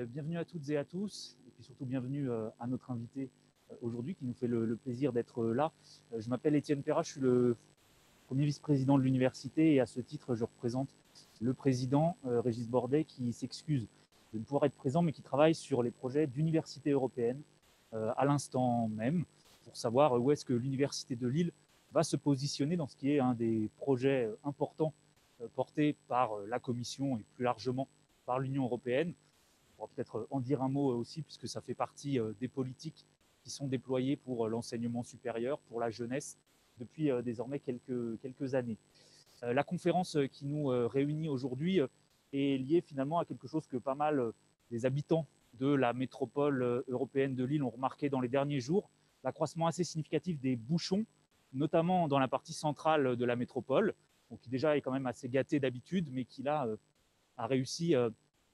Bienvenue à toutes et à tous, et puis surtout bienvenue à notre invité aujourd'hui qui nous fait le plaisir d'être là. Je m'appelle Étienne Perra, je suis le premier vice-président de l'université et à ce titre, je représente le président Régis Bordet qui s'excuse de ne pouvoir être présent mais qui travaille sur les projets d'université européenne à l'instant même pour savoir où est-ce que l'université de Lille va se positionner dans ce qui est un des projets importants portés par la Commission et plus largement par l'Union européenne. On pourra peut-être en dire un mot aussi, puisque ça fait partie des politiques qui sont déployées pour l'enseignement supérieur, pour la jeunesse, depuis désormais quelques années. La conférence qui nous réunit aujourd'hui est liée finalement à quelque chose que pas mal des habitants de la métropole européenne de Lille ont remarqué dans les derniers jours, l'accroissement assez significatif des bouchons, notamment dans la partie centrale de la métropole, donc qui déjà est quand même assez gâtée d'habitude, mais qui là a réussi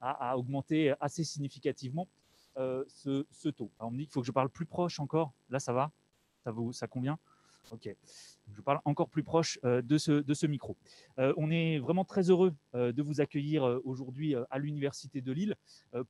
à augmenter assez significativement ce taux. Alors on me dit qu'il faut que je parle plus proche encore. Là, ça va? Ça convient? Ok. Je parle encore plus proche de ce micro. On est vraiment très heureux de vous accueillir aujourd'hui à l'Université de Lille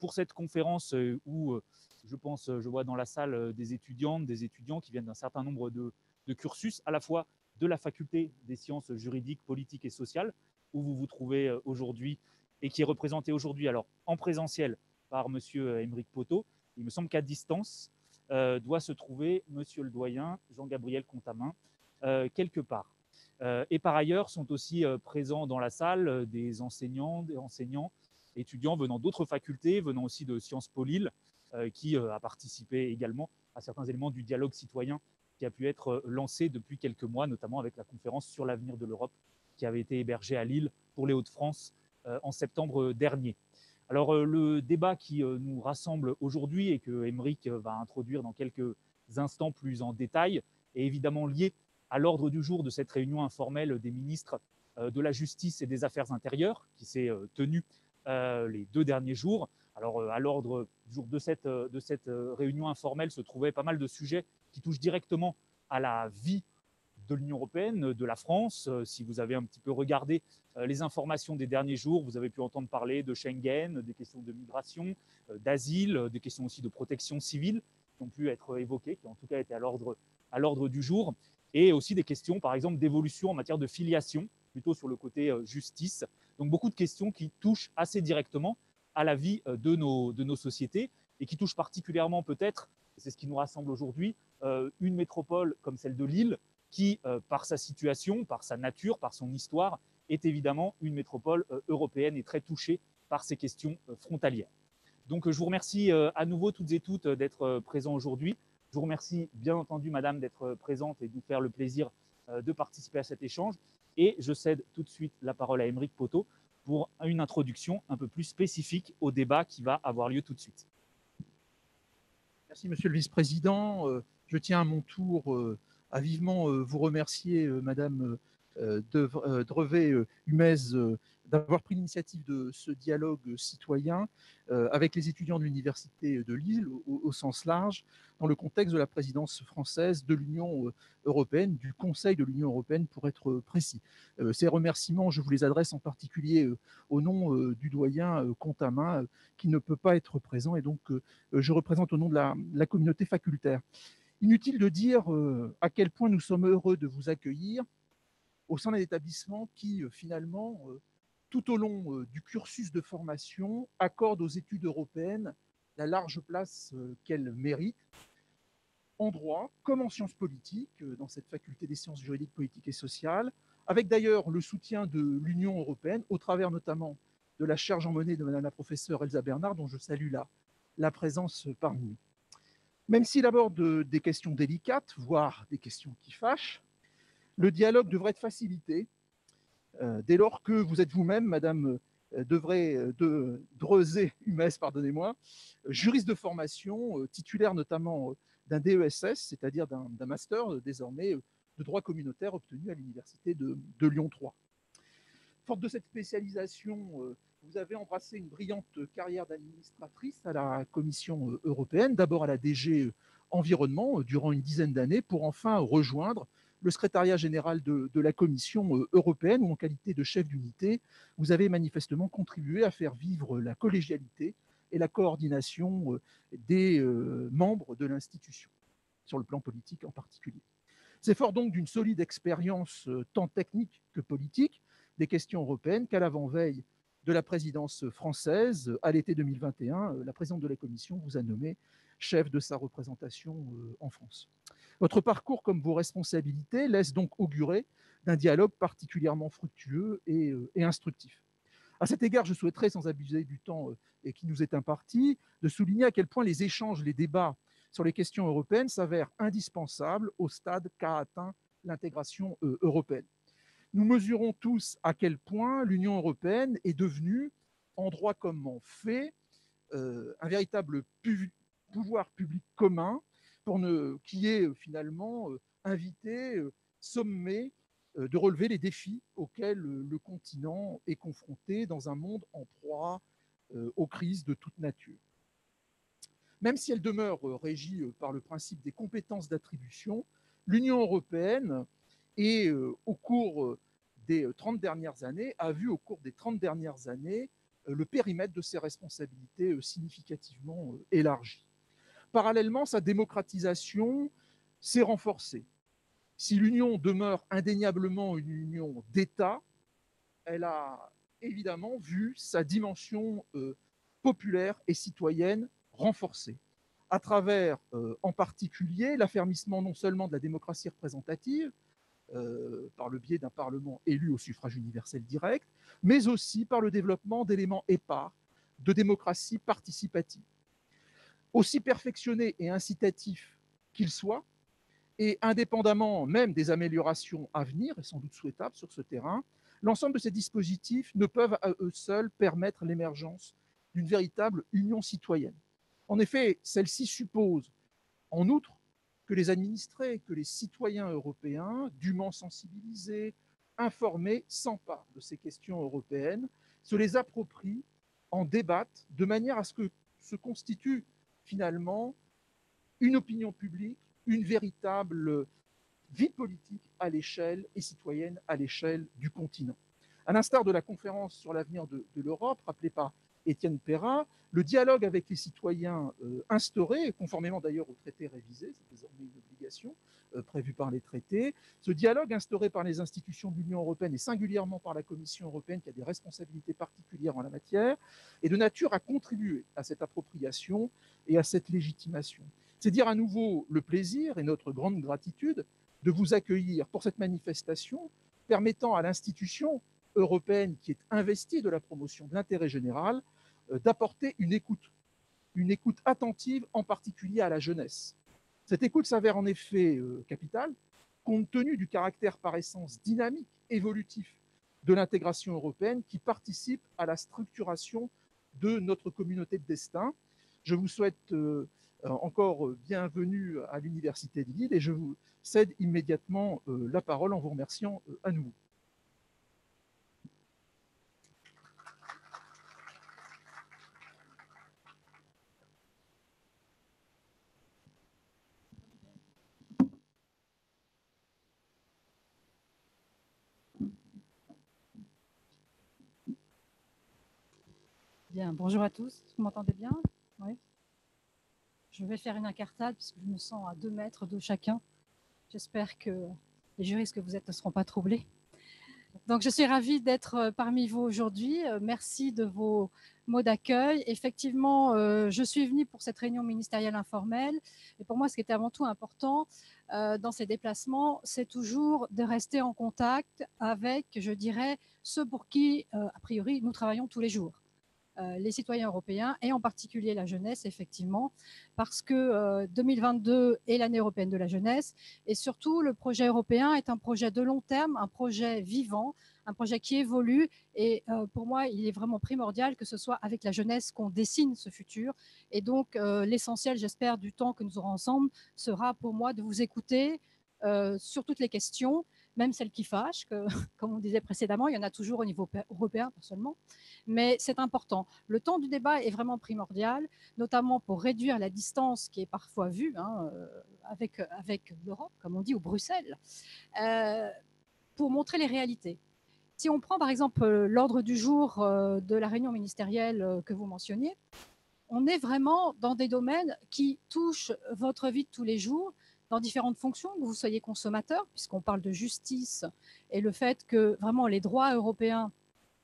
pour cette conférence où je vois dans la salle des étudiantes, des étudiants qui viennent d'un certain nombre de cursus, à la fois de la faculté des sciences juridiques, politiques et sociales, où vous vous trouvez aujourd'hui et qui est représenté aujourd'hui alors en présentiel par monsieur Aymeric Poteau. Il me semble qu'à distance doit se trouver monsieur le doyen Jean-Gabriel Contamin quelque part. Et par ailleurs sont aussi présents dans la salle des enseignants, étudiants venant d'autres facultés, venant aussi de Sciences Po Lille, qui a participé également à certains éléments du dialogue citoyen qui a pu être lancé depuis quelques mois, notamment avec la conférence sur l'avenir de l'Europe qui avait été hébergée à Lille pour les Hauts-de-France en septembre dernier. Alors le débat qui nous rassemble aujourd'hui et que Aymeric va introduire dans quelques instants plus en détail est évidemment lié à l'ordre du jour de cette réunion informelle des ministres de la Justice et des Affaires intérieures qui s'est tenue les 2 derniers jours. Alors à l'ordre du jour de cette réunion informelle se trouvaient pas mal de sujets qui touchent directement à la vie de l'Union européenne, de la France. Si vous avez un petit peu regardé les informations des derniers jours, vous avez pu entendre parler de Schengen, des questions de migration, d'asile, des questions aussi de protection civile qui ont pu être évoquées, qui ont en tout cas été à l'ordre du jour, et aussi des questions, par exemple, d'évolution en matière de filiation, plutôt sur le côté justice. Donc beaucoup de questions qui touchent assez directement à la vie de nos sociétés et qui touchent particulièrement peut-être, et c'est ce qui nous rassemble aujourd'hui, une métropole comme celle de Lille, qui, par sa situation, par sa nature, par son histoire, est évidemment une métropole européenne et très touchée par ces questions frontalières. Donc je vous remercie à nouveau toutes et toutes d'être présents aujourd'hui. Je vous remercie bien entendu, madame, d'être présente et de nous faire le plaisir de participer à cet échange. Et je cède tout de suite la parole à Aymeric Poteau pour une introduction un peu plus spécifique au débat qui va avoir lieu tout de suite. Merci, monsieur le vice-président. Je tiens à mon tour à vivement vous remercier, madame Drevet-Humez, d'avoir pris l'initiative de ce dialogue citoyen avec les étudiants de l'Université de Lille au sens large, dans le contexte de la présidence française de l'Union européenne, du Conseil de l'Union européenne pour être précis. Ces remerciements, je vous les adresse en particulier au nom du doyen Contamin, qui ne peut pas être présent, et donc je représente au nom de la communauté facultaire. Inutile de dire à quel point nous sommes heureux de vous accueillir au sein d'un établissement qui, finalement, tout au long du cursus de formation, accorde aux études européennes la large place qu'elles méritent, en droit comme en sciences politiques, dans cette faculté des sciences juridiques, politiques et sociales, avec d'ailleurs le soutien de l'Union européenne, au travers notamment de la chaire Jean Monnet de Madame la professeure Elsa Bernard, dont je salue la présence parmi nous. Même s'il aborde des questions délicates, voire des questions qui fâchent, le dialogue devrait être facilité dès lors que vous êtes vous-même, Madame Drezé-Humez, pardonnez-moi, juriste de formation, titulaire notamment d'un DESS, c'est-à-dire d'un master désormais de droit communautaire obtenu à l'Université de Lyon 3. Forte de cette spécialisation, vous avez embrassé une brillante carrière d'administratrice à la Commission européenne, d'abord à la DG Environnement durant une dizaine d'années, pour enfin rejoindre le secrétariat général de la Commission européenne, où en qualité de chef d'unité, vous avez manifestement contribué à faire vivre la collégialité et la coordination des membres de l'institution, sur le plan politique en particulier. C'est fort donc d'une solide expérience tant technique que politique des questions européennes qu'à l'avant-veille de la présidence française, à l'été 2021, la présidente de la Commission vous a nommé chef de sa représentation en France. Votre parcours comme vos responsabilités laisse donc augurer d'un dialogue particulièrement fructueux et instructif. À cet égard, je souhaiterais, sans abuser du temps qui nous est imparti, de souligner à quel point les échanges, les débats sur les questions européennes s'avèrent indispensables au stade qu'a atteint l'intégration européenne. Nous mesurons tous à quel point l'Union européenne est devenue, en droit comme en fait, un véritable pouvoir public commun qui est finalement invité, sommé de relever les défis auxquels le continent est confronté dans un monde en proie aux crises de toute nature. Même si elle demeure régie par le principe des compétences d'attribution, l'Union européenne au cours des 30 dernières années, a vu au cours des 30 dernières années le périmètre de ses responsabilités significativement élargi. Parallèlement, sa démocratisation s'est renforcée. Si l'Union demeure indéniablement une union d'États, elle a évidemment vu sa dimension populaire et citoyenne renforcée, à travers en particulier l'affermissement non seulement de la démocratie représentative, par le biais d'un Parlement élu au suffrage universel direct, mais aussi par le développement d'éléments épars de démocratie participative. Aussi perfectionné et incitatif qu'il soit, et indépendamment même des améliorations à venir, et sans doute souhaitables sur ce terrain, l'ensemble de ces dispositifs ne peuvent à eux seuls permettre l'émergence d'une véritable union citoyenne. En effet, celle-ci suppose, en outre, que les administrés, que les citoyens européens, dûment sensibilisés, informés, s'emparent de ces questions européennes, se les approprient, en débattent, de manière à ce que se constitue finalement une opinion publique, une véritable vie politique à l'échelle et citoyenne à l'échelle du continent. À l'instar de la conférence sur l'avenir de l'Europe, rappelée par Étienne Perra, le dialogue avec les citoyens instauré, conformément d'ailleurs au traité révisé, c'est désormais une obligation prévue par les traités, ce dialogue instauré par les institutions de l'Union européenne et singulièrement par la Commission européenne qui a des responsabilités particulières en la matière, est de nature à contribuer à cette appropriation et à cette légitimation. C'est dire à nouveau le plaisir et notre grande gratitude de vous accueillir pour cette manifestation permettant à l'institution européenne qui est investie de la promotion de l'intérêt général d'apporter une écoute attentive, en particulier à la jeunesse. Cette écoute s'avère en effet capitale, compte tenu du caractère par essence dynamique, évolutif de l'intégration européenne qui participe à la structuration de notre communauté de destin. Je vous souhaite encore bienvenue à l'Université de Lille et je vous cède immédiatement la parole en vous remerciant à nouveau. Bien, bonjour à tous. Vous m'entendez bien? Oui. Je vais faire une incartade puisque je me sens à 2 mètres de chacun. J'espère que les juristes que vous êtes ne seront pas troublés. Donc, je suis ravie d'être parmi vous aujourd'hui. Merci de vos mots d'accueil. Effectivement, je suis venue pour cette réunion ministérielle informelle. Et pour moi, ce qui était avant tout important dans ces déplacements, c'est toujours de rester en contact avec, je dirais, ceux pour qui, a priori, nous travaillons tous les jours. Les citoyens européens et en particulier la jeunesse, effectivement, parce que 2022 est l'année européenne de la jeunesse et surtout le projet européen est un projet de long terme, un projet vivant, un projet qui évolue et pour moi, il est vraiment primordial que ce soit avec la jeunesse qu'on dessine ce futur et donc l'essentiel, j'espère, du temps que nous aurons ensemble sera pour moi de vous écouter sur toutes les questions, même celles qui fâchent, comme on disait précédemment, il y en a toujours au niveau européen, pas seulement, mais c'est important. Le temps du débat est vraiment primordial, notamment pour réduire la distance qui est parfois vue avec l'Europe, comme on dit, ou Bruxelles, pour montrer les réalités. Si on prend par exemple l'ordre du jour de la réunion ministérielle que vous mentionniez, on est vraiment dans des domaines qui touchent votre vie de tous les jours, dans différentes fonctions, que vous soyez consommateur, puisqu'on parle de justice, et le fait que vraiment les droits européens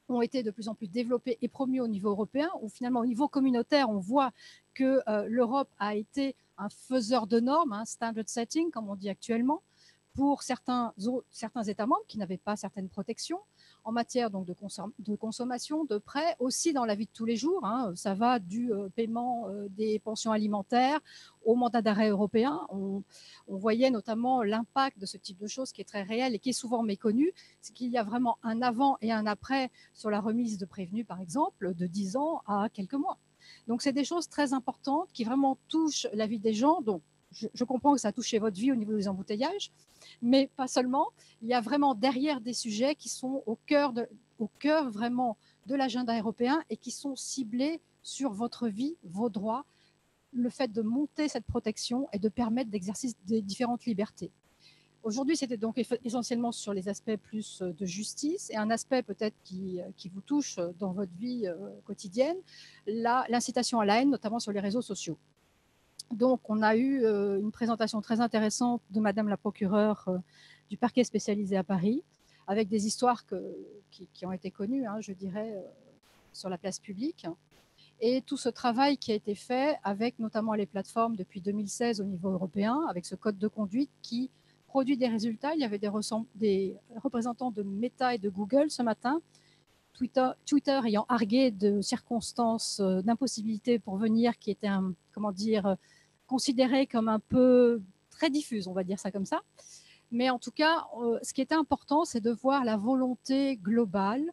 ont été de plus en plus développés et promus au niveau européen, ou finalement au niveau communautaire, on voit que l'Europe a été un faiseur de normes, un standard setting, comme on dit actuellement, pour certains États membres qui n'avaient pas certaines protections en matière donc de consommation, de prêts, aussi dans la vie de tous les jours. Ça va du paiement des pensions alimentaires au mandat d'arrêt européen. On voyait notamment l'impact de ce type de choses qui est très réel et qui est souvent méconnu. C'est qu'il y a vraiment un avant et un après sur la remise de prévenus, par exemple, de 10 ans à quelques mois. Donc, c'est des choses très importantes qui vraiment touchent la vie des gens. Donc, je comprends que ça a touché votre vie au niveau des embouteillages, mais pas seulement. Il y a vraiment derrière des sujets qui sont au cœur vraiment de l'agenda européen et qui sont ciblés sur votre vie, vos droits, le fait de monter cette protection et de permettre l'exercice des différentes libertés. Aujourd'hui, c'était donc essentiellement sur les aspects plus de justice et un aspect peut-être qui vous touche dans votre vie quotidienne, l'incitation à la haine, notamment sur les réseaux sociaux. Donc, on a eu une présentation très intéressante de Madame la procureure du parquet spécialisé à Paris, avec des histoires qui ont été connues, je dirais, sur la place publique. Et tout ce travail qui a été fait avec notamment les plateformes depuis 2016 au niveau européen, avec ce code de conduite qui produit des résultats. Il y avait des représentants de Meta et de Google ce matin, Twitter ayant argué de circonstances d'impossibilité pour venir qui étaient, considérées comme un peu très diffuses, on va dire ça comme ça. Mais en tout cas, ce qui était important, c'est de voir la volonté globale,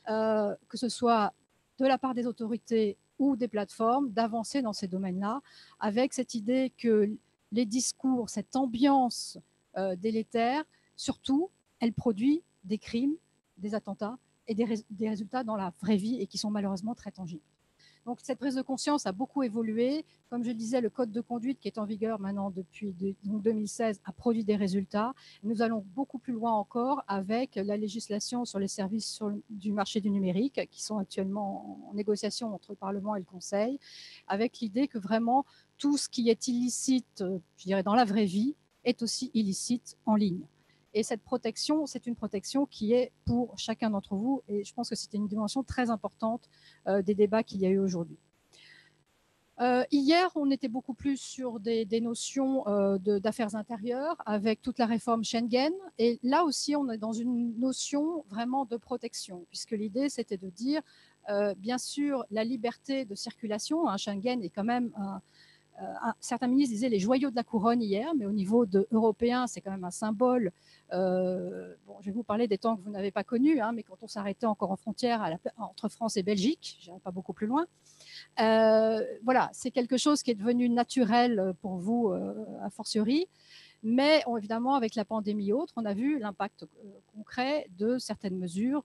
que ce soit de la part des autorités ou des plateformes, d'avancer dans ces domaines-là, avec cette idée que les discours, cette ambiance délétère, surtout, elle produit des crimes, des attentats et des résultats dans la vraie vie et qui sont malheureusement très tangibles. Donc cette prise de conscience a beaucoup évolué. Comme je le disais, le code de conduite qui est en vigueur maintenant depuis 2016 a produit des résultats. Nous allons beaucoup plus loin encore avec la législation sur les services du marché du numérique qui sont actuellement en négociation entre le Parlement et le Conseil, avec l'idée que vraiment tout ce qui est illicite, je dirais, dans la vraie vie, est aussi illicite en ligne. Et cette protection, c'est une protection qui est pour chacun d'entre vous. Et je pense que c'était une dimension très importante des débats qu'il y a eu aujourd'hui. Hier, on était beaucoup plus sur des notions d'affaires intérieures avec toute la réforme Schengen. Et là aussi, on est dans une notion vraiment de protection, puisque l'idée, c'était de dire, bien sûr, la liberté de circulation. Schengen est quand même certains ministres disaient les joyaux de la couronne hier, mais au niveau européen, c'est quand même un symbole. Je vais vous parler des temps que vous n'avez pas connus, mais quand on s'arrêtait encore en frontière entre France et Belgique, je n'irai pas beaucoup plus loin. Voilà, c'est quelque chose qui est devenu naturel pour vous, a fortiori. Mais évidemment, avec la pandémie et autres, on a vu l'impact concret de certaines mesures,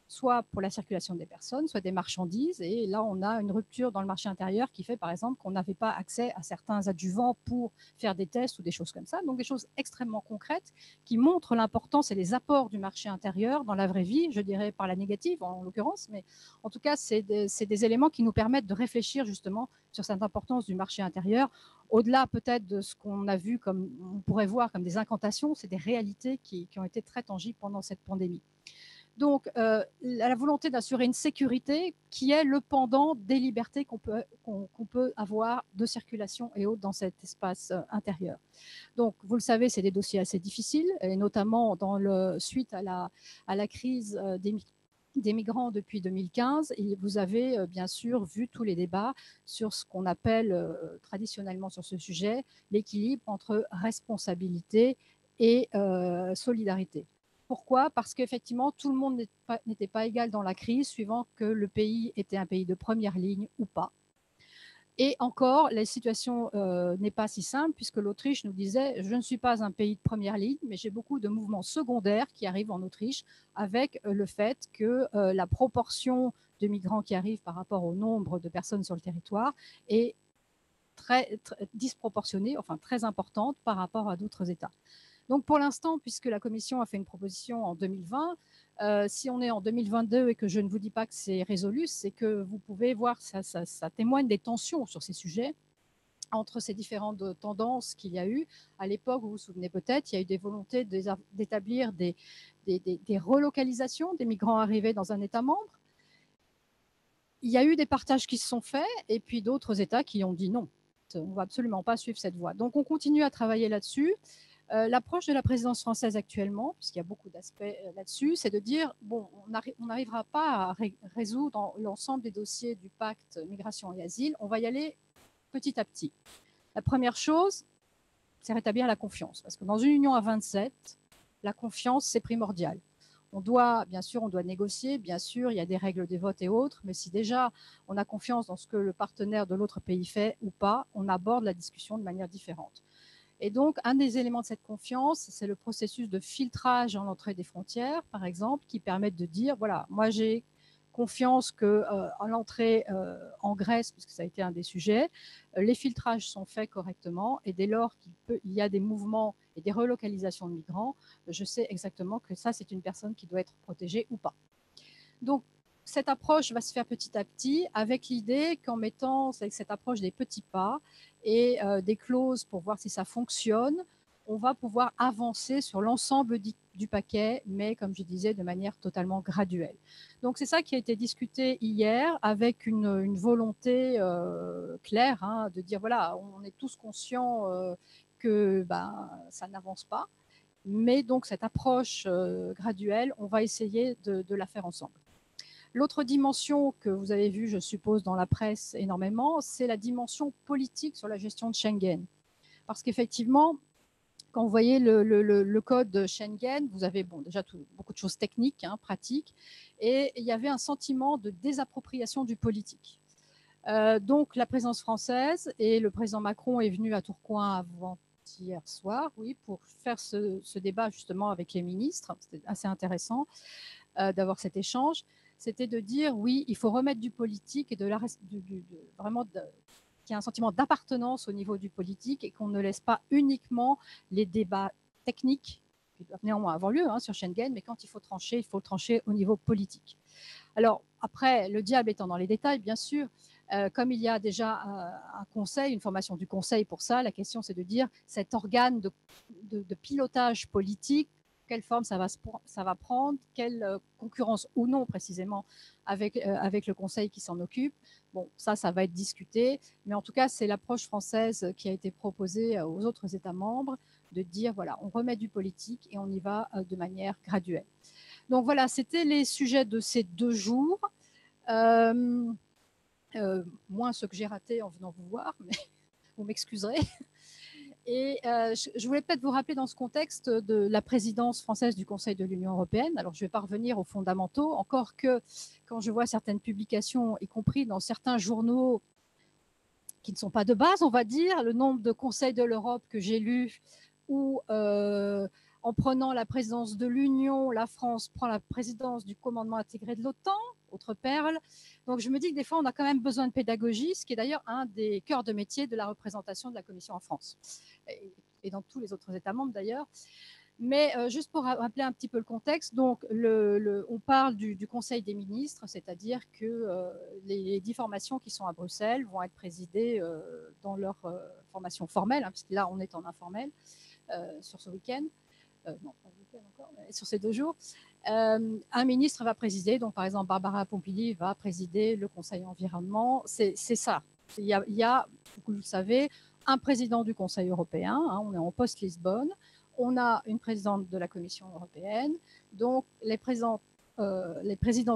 soit pour la circulation des personnes, soit des marchandises. Et là, on a une rupture dans le marché intérieur qui fait, par exemple, qu'on n'avait pas accès à certains adjuvants pour faire des tests ou des choses comme ça. Donc, des choses extrêmement concrètes qui montrent l'importance et les apports du marché intérieur dans la vraie vie, je dirais par la négative en l'occurrence. Mais en tout cas, c'est des éléments qui nous permettent de réfléchir justement sur cette importance du marché intérieur. Au-delà peut-être de ce qu'on a vu, comme on pourrait voir comme des incantations, c'est des réalités qui ont été très tangibles pendant cette pandémie. Donc, la volonté d'assurer une sécurité qui est le pendant des libertés qu'on peut avoir de circulation et autres dans cet espace intérieur. Donc, vous le savez, c'est des dossiers assez difficiles, et notamment suite à la crise des migrants depuis 2015. Et vous avez bien sûr vu tous les débats sur ce qu'on appelle traditionnellement sur ce sujet l'équilibre entre responsabilité et solidarité. Pourquoi ? Parce qu'effectivement, tout le monde n'était pas égal dans la crise, suivant que le pays était un pays de première ligne ou pas. Et encore, la situation n'est pas si simple, puisque l'Autriche nous disait « je ne suis pas un pays de première ligne, mais j'ai beaucoup de mouvements secondaires qui arrivent en Autriche, avec le fait que la proportion de migrants qui arrivent par rapport au nombre de personnes sur le territoire est très disproportionnée, enfin très importante par rapport à d'autres États ». Donc pour l'instant, puisque la Commission a fait une proposition en 2020, si on est en 2022 et que je ne vous dis pas que c'est résolu, c'est que vous pouvez voir, ça témoigne des tensions sur ces sujets entre ces différentes tendances qu'il y a eu. À l'époque, vous vous souvenez peut-être, il y a eu des volontés d'établir des relocalisations des migrants arrivés dans un État membre. Il y a eu des partages qui se sont faits et puis d'autres États qui ont dit non, on ne va absolument pas suivre cette voie. Donc on continue à travailler là-dessus. L'approche de la présidence française actuellement, puisqu'il y a beaucoup d'aspects là-dessus, c'est de dire, bon, on n'arrivera pas à résoudre l'ensemble des dossiers du pacte migration et asile, on va y aller petit à petit. La première chose, c'est rétablir la confiance, parce que dans une union à 27, la confiance, c'est primordial. Bien sûr, on doit négocier, bien sûr, il y a des règles des votes et autres, mais si déjà on a confiance dans ce que le partenaire de l'autre pays fait ou pas, on aborde la discussion de manière différente. Et donc, un des éléments de cette confiance, c'est le processus de filtrage en entrée des frontières, par exemple, qui permettent de dire, voilà, moi j'ai confiance qu'à l'entrée en Grèce, puisque ça a été un des sujets, les filtrages sont faits correctement et dès lors qu'il y a des mouvements et des relocalisations de migrants, je sais exactement que ça, c'est une personne qui doit être protégée ou pas. Donc, cette approche va se faire petit à petit avec l'idée qu'en mettant cette approche des petits pas et des clauses pour voir si ça fonctionne, on va pouvoir avancer sur l'ensemble du paquet, mais comme je disais, de manière totalement graduelle. Donc c'est ça qui a été discuté hier avec une volonté claire hein, de dire voilà, on est tous conscients que ça n'avance pas, mais donc cette approche graduelle, on va essayer de la faire ensemble. L'autre dimension que vous avez vue, je suppose, dans la presse énormément, c'est la dimension politique sur la gestion de Schengen. Parce qu'effectivement, quand vous voyez le code Schengen, vous avez déjà beaucoup de choses techniques, hein, pratiques, et il y avait un sentiment de désappropriation du politique. Donc la présidence française et le président Macron est venu à Tourcoing avant-hier soir, oui, pour faire ce débat justement avec les ministres. C'était assez intéressant d'avoir cet échange. C'était de dire oui, il faut remettre du politique et vraiment qu'il y a un sentiment d'appartenance au niveau du politique et qu'on ne laisse pas uniquement les débats techniques qui doivent néanmoins avoir lieu hein, sur Schengen, mais quand il faut le trancher au niveau politique. Alors après, le diable étant dans les détails, bien sûr, comme il y a déjà un conseil, une formation du conseil pour ça, la question c'est de dire cet organe de pilotage politique, quelle forme ça va prendre, quelle concurrence ou non précisément avec le Conseil qui s'en occupe. Bon, ça va être discuté, mais en tout cas, c'est l'approche française qui a été proposée aux autres États membres de dire, voilà, on remet du politique et on y va de manière graduelle. Donc voilà, c'était les sujets de ces 2 jours. Moins ce que j'ai raté en venant vous voir, mais vous m'excuserez. Et je voulais peut-être vous rappeler dans ce contexte de la présidence française du Conseil de l'Union européenne. Alors, je ne vais pas revenir aux fondamentaux, encore que quand je vois certaines publications, y compris dans certains journaux qui ne sont pas de base, on va dire, le nombre de conseils de l'Europe que j'ai lus où, en prenant la présidence de l'Union, la France prend la présidence du commandement intégré de l'OTAN, autre perle. Donc je me dis que des fois, on a quand même besoin de pédagogie, ce qui est d'ailleurs un des cœurs de métier de la représentation de la Commission en France, et dans tous les autres États membres d'ailleurs. Mais juste pour rappeler un petit peu le contexte, donc on parle du Conseil des ministres, c'est-à-dire que les 10 formations qui sont à Bruxelles vont être présidées dans leur formation formelle, hein, puisque là on est en informel sur ce week-end. Non, pas le week-end encore, mais sur ces 2 jours. Un ministre va présider, donc par exemple Barbara Pompili va présider le Conseil environnement. C'est ça. Il y a, vous le savez, un président du Conseil européen, hein, on est en post-Lisbonne, on a une présidente de la Commission européenne, donc les présidences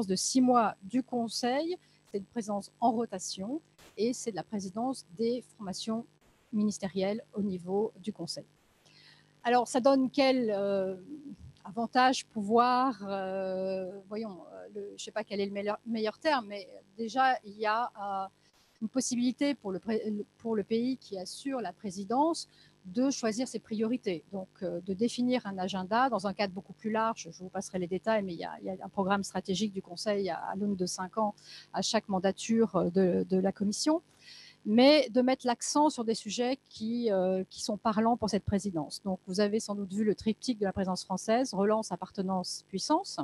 de 6 mois du Conseil, c'est une présidence en rotation et c'est de la présidence des formations ministérielles au niveau du Conseil. Alors, ça donne quel avantage, pouvoir, voyons, je ne sais pas quel est le meilleur terme, mais déjà, il y a une possibilité pour le pays qui assure la présidence de choisir ses priorités, donc de définir un agenda dans un cadre beaucoup plus large. Je vous passerai les détails, mais il y a un programme stratégique du Conseil à l'aune de 5 ans à chaque mandature de la Commission. mais de mettre l'accent sur des sujets qui sont parlants pour cette présidence. Donc, vous avez sans doute vu le triptyque de la présidence française, relance, appartenance, puissance.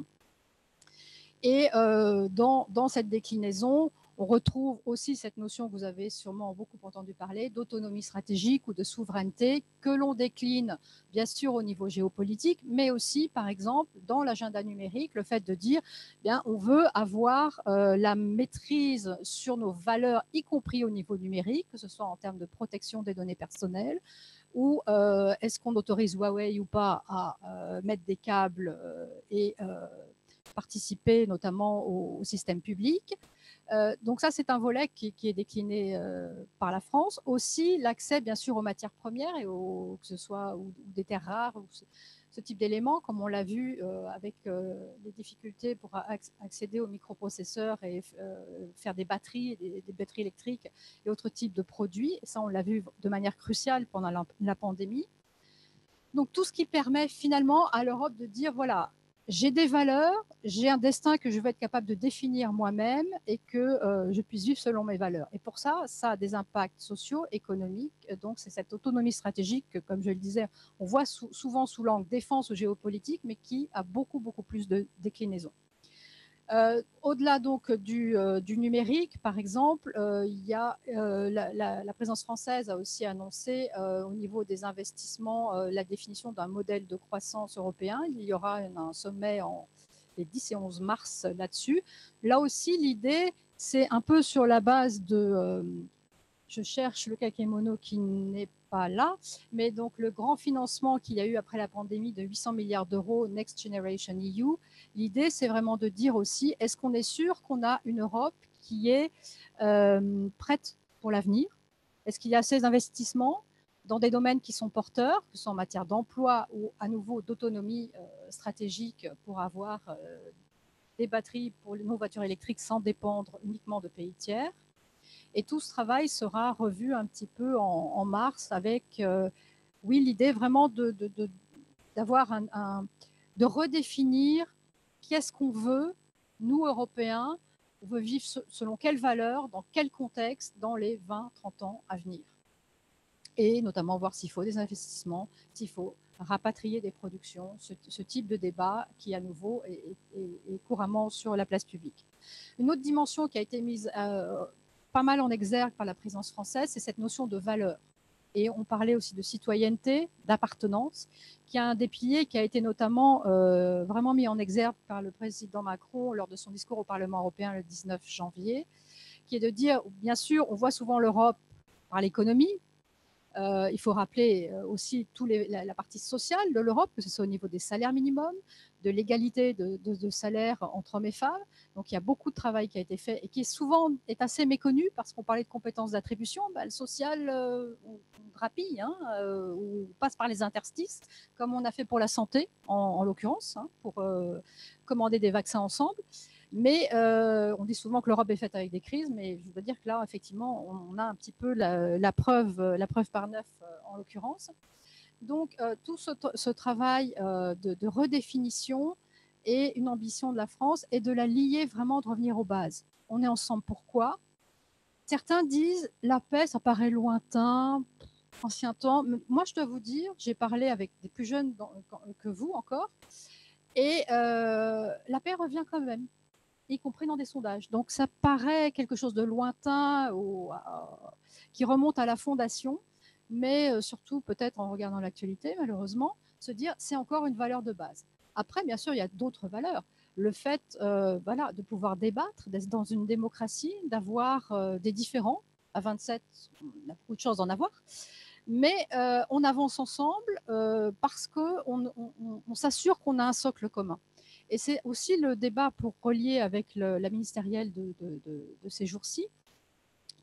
Et dans cette déclinaison, on retrouve aussi cette notion que vous avez sûrement beaucoup entendu parler d'autonomie stratégique ou de souveraineté que l'on décline bien sûr au niveau géopolitique, mais aussi par exemple dans l'agenda numérique, le fait de dire bien on veut avoir la maîtrise sur nos valeurs, y compris au niveau numérique, que ce soit en termes de protection des données personnelles, ou est-ce qu'on autorise Huawei ou pas à mettre des câbles et participer notamment au système public. Donc ça, c'est un volet qui est décliné par la France. Aussi, l'accès, bien sûr, aux matières premières, et que ce soit ou des terres rares, ou ce type d'éléments, comme on l'a vu avec les difficultés pour accéder aux microprocesseurs et faire des batteries, des batteries électriques et autres types de produits. Et ça, on l'a vu de manière cruciale pendant la pandémie. Donc tout ce qui permet finalement à l'Europe de dire, voilà, j'ai des valeurs, j'ai un destin que je vais être capable de définir moi-même et que je puisse vivre selon mes valeurs. Et pour ça, ça a des impacts sociaux, économiques. Donc, c'est cette autonomie stratégique que, comme je le disais, on voit souvent sous l'angle défense ou géopolitique, mais qui a beaucoup, beaucoup plus de déclinaisons. Au-delà donc du numérique, par exemple, il y a, la présidence française a aussi annoncé au niveau des investissements la définition d'un modèle de croissance européen. Il y aura un sommet les 10 et 11 mars là-dessus. Là aussi, l'idée, c'est un peu sur la base de... je cherche le kakémono qui n'est pas là, mais donc le grand financement qu'il y a eu après la pandémie de 800 milliards d'euros, Next Generation EU, l'idée c'est vraiment de dire aussi, est-ce qu'on est sûr qu'on a une Europe qui est prête pour l'avenir? Est-ce qu'il y a assez d'investissements dans des domaines qui sont porteurs, que ce soit en matière d'emploi ou à nouveau d'autonomie stratégique pour avoir des batteries pour nos voitures électriques sans dépendre uniquement de pays tiers? Et tout ce travail sera revu un petit peu en mars avec, oui, l'idée vraiment d'avoir de redéfinir qu'est-ce qu'on veut, nous, Européens, on veut vivre selon quelles valeurs, dans quel contexte, dans les 20-30 ans à venir. Et notamment voir s'il faut des investissements, s'il faut rapatrier des productions, ce type de débat qui, à nouveau, est couramment sur la place publique. Une autre dimension qui a été mise pas mal en exergue par la présidence française, c'est cette notion de valeur. Et on parlait aussi de citoyenneté, d'appartenance, qui est un des piliers qui a été notamment vraiment mis en exergue par le président Macron lors de son discours au Parlement européen le 19 janvier, qui est de dire, bien sûr, on voit souvent l'Europe par l'économie. Il faut rappeler aussi la partie sociale de l'Europe, que ce soit au niveau des salaires minimums, de l'égalité de salaire entre hommes et femmes. Donc il y a beaucoup de travail qui a été fait et qui souvent est assez méconnu parce qu'on parlait de compétences d'attribution. Le social, on grappille, on passe par les interstices, comme on a fait pour la santé en l'occurrence, pour commander des vaccins ensemble. Mais on dit souvent que l'Europe est faite avec des crises, mais je dois dire que là, effectivement, on a un petit peu la preuve par neuf en l'occurrence. Donc, tout ce travail de redéfinition et une ambition de la France est de la lier vraiment, de revenir aux bases. On est ensemble, pourquoi? Certains disent la paix, ça paraît lointain, ancien temps. Moi, je dois vous dire, j'ai parlé avec des plus jeunes que vous encore, et la paix revient quand même, y compris dans des sondages. Donc ça paraît quelque chose de lointain qui remonte à la fondation, mais surtout peut-être en regardant l'actualité, malheureusement, se dire c'est encore une valeur de base. Après, bien sûr, il y a d'autres valeurs. Le fait de pouvoir débattre, d'être dans une démocratie, d'avoir des différends. À 27, on a beaucoup de chance d'en avoir. Mais on avance ensemble parce qu'on s'assure qu'on a un socle commun. Et c'est aussi le débat pour relier avec la ministérielle de ces jours-ci,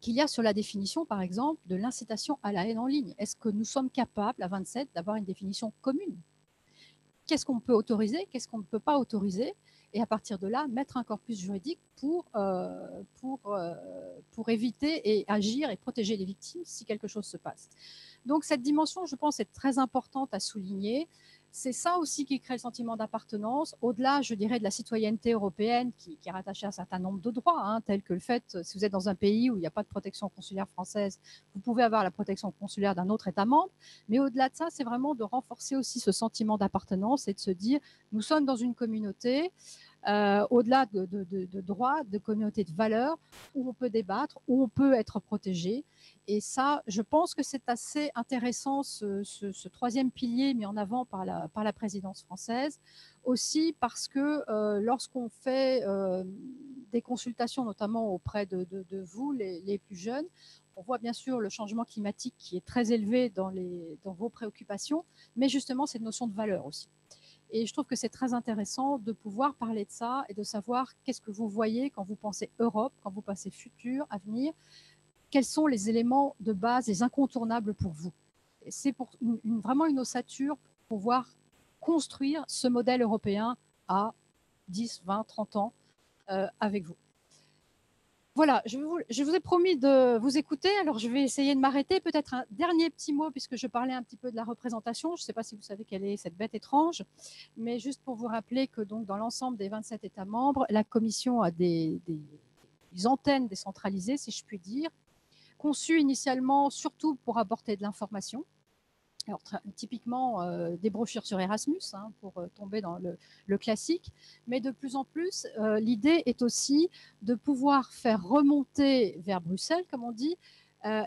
qu'il y a sur la définition, par exemple, de l'incitation à la haine en ligne. Est-ce que nous sommes capables, à 27, d'avoir une définition commune? Qu'est-ce qu'on peut autoriser? Qu'est-ce qu'on ne peut pas autoriser? Et à partir de là, mettre un corpus juridique pour éviter et agir et protéger les victimes si quelque chose se passe. Donc cette dimension, je pense, est très importante à souligner. c'est ça aussi qui crée le sentiment d'appartenance, au-delà, je dirais, de la citoyenneté européenne qui est rattachée à un certain nombre de droits, hein, tels que le fait, si vous êtes dans un pays où il n'y a pas de protection consulaire française, vous pouvez avoir la protection consulaire d'un autre État membre. Mais au-delà de ça, c'est vraiment de renforcer aussi ce sentiment d'appartenance et de se dire, nous sommes dans une communauté, au-delà de droits, de communauté de valeurs, où on peut débattre, où on peut être protégé. Et ça, je pense que c'est assez intéressant, ce troisième pilier mis en avant par la présidence française, aussi parce que lorsqu'on fait des consultations, notamment auprès de vous, les plus jeunes, on voit bien sûr le changement climatique qui est très élevé dans vos préoccupations, mais justement cette notion de valeur aussi. Et je trouve que c'est très intéressant de pouvoir parler de ça et de savoir qu'est-ce que vous voyez quand vous pensez Europe, quand vous pensez futur, avenir, quels sont les éléments de base, les incontournables pour vous. C'est pour vraiment une ossature pour pouvoir construire ce modèle européen à 10, 20, 30 ans avec vous. Voilà, je vous ai promis de vous écouter, alors je vais essayer de m'arrêter. Peut-être un dernier petit mot, puisque je parlais un petit peu de la représentation. Je ne sais pas si vous savez quelle est cette bête étrange, mais juste pour vous rappeler que donc, dans l'ensemble des 27 États membres, la Commission a des antennes décentralisées, si je puis dire, conçues initialement surtout pour apporter de l'information. Alors, typiquement, des brochures sur Erasmus, hein, pour tomber dans le classique. Mais de plus en plus, l'idée est aussi de pouvoir faire remonter vers Bruxelles, comme on dit,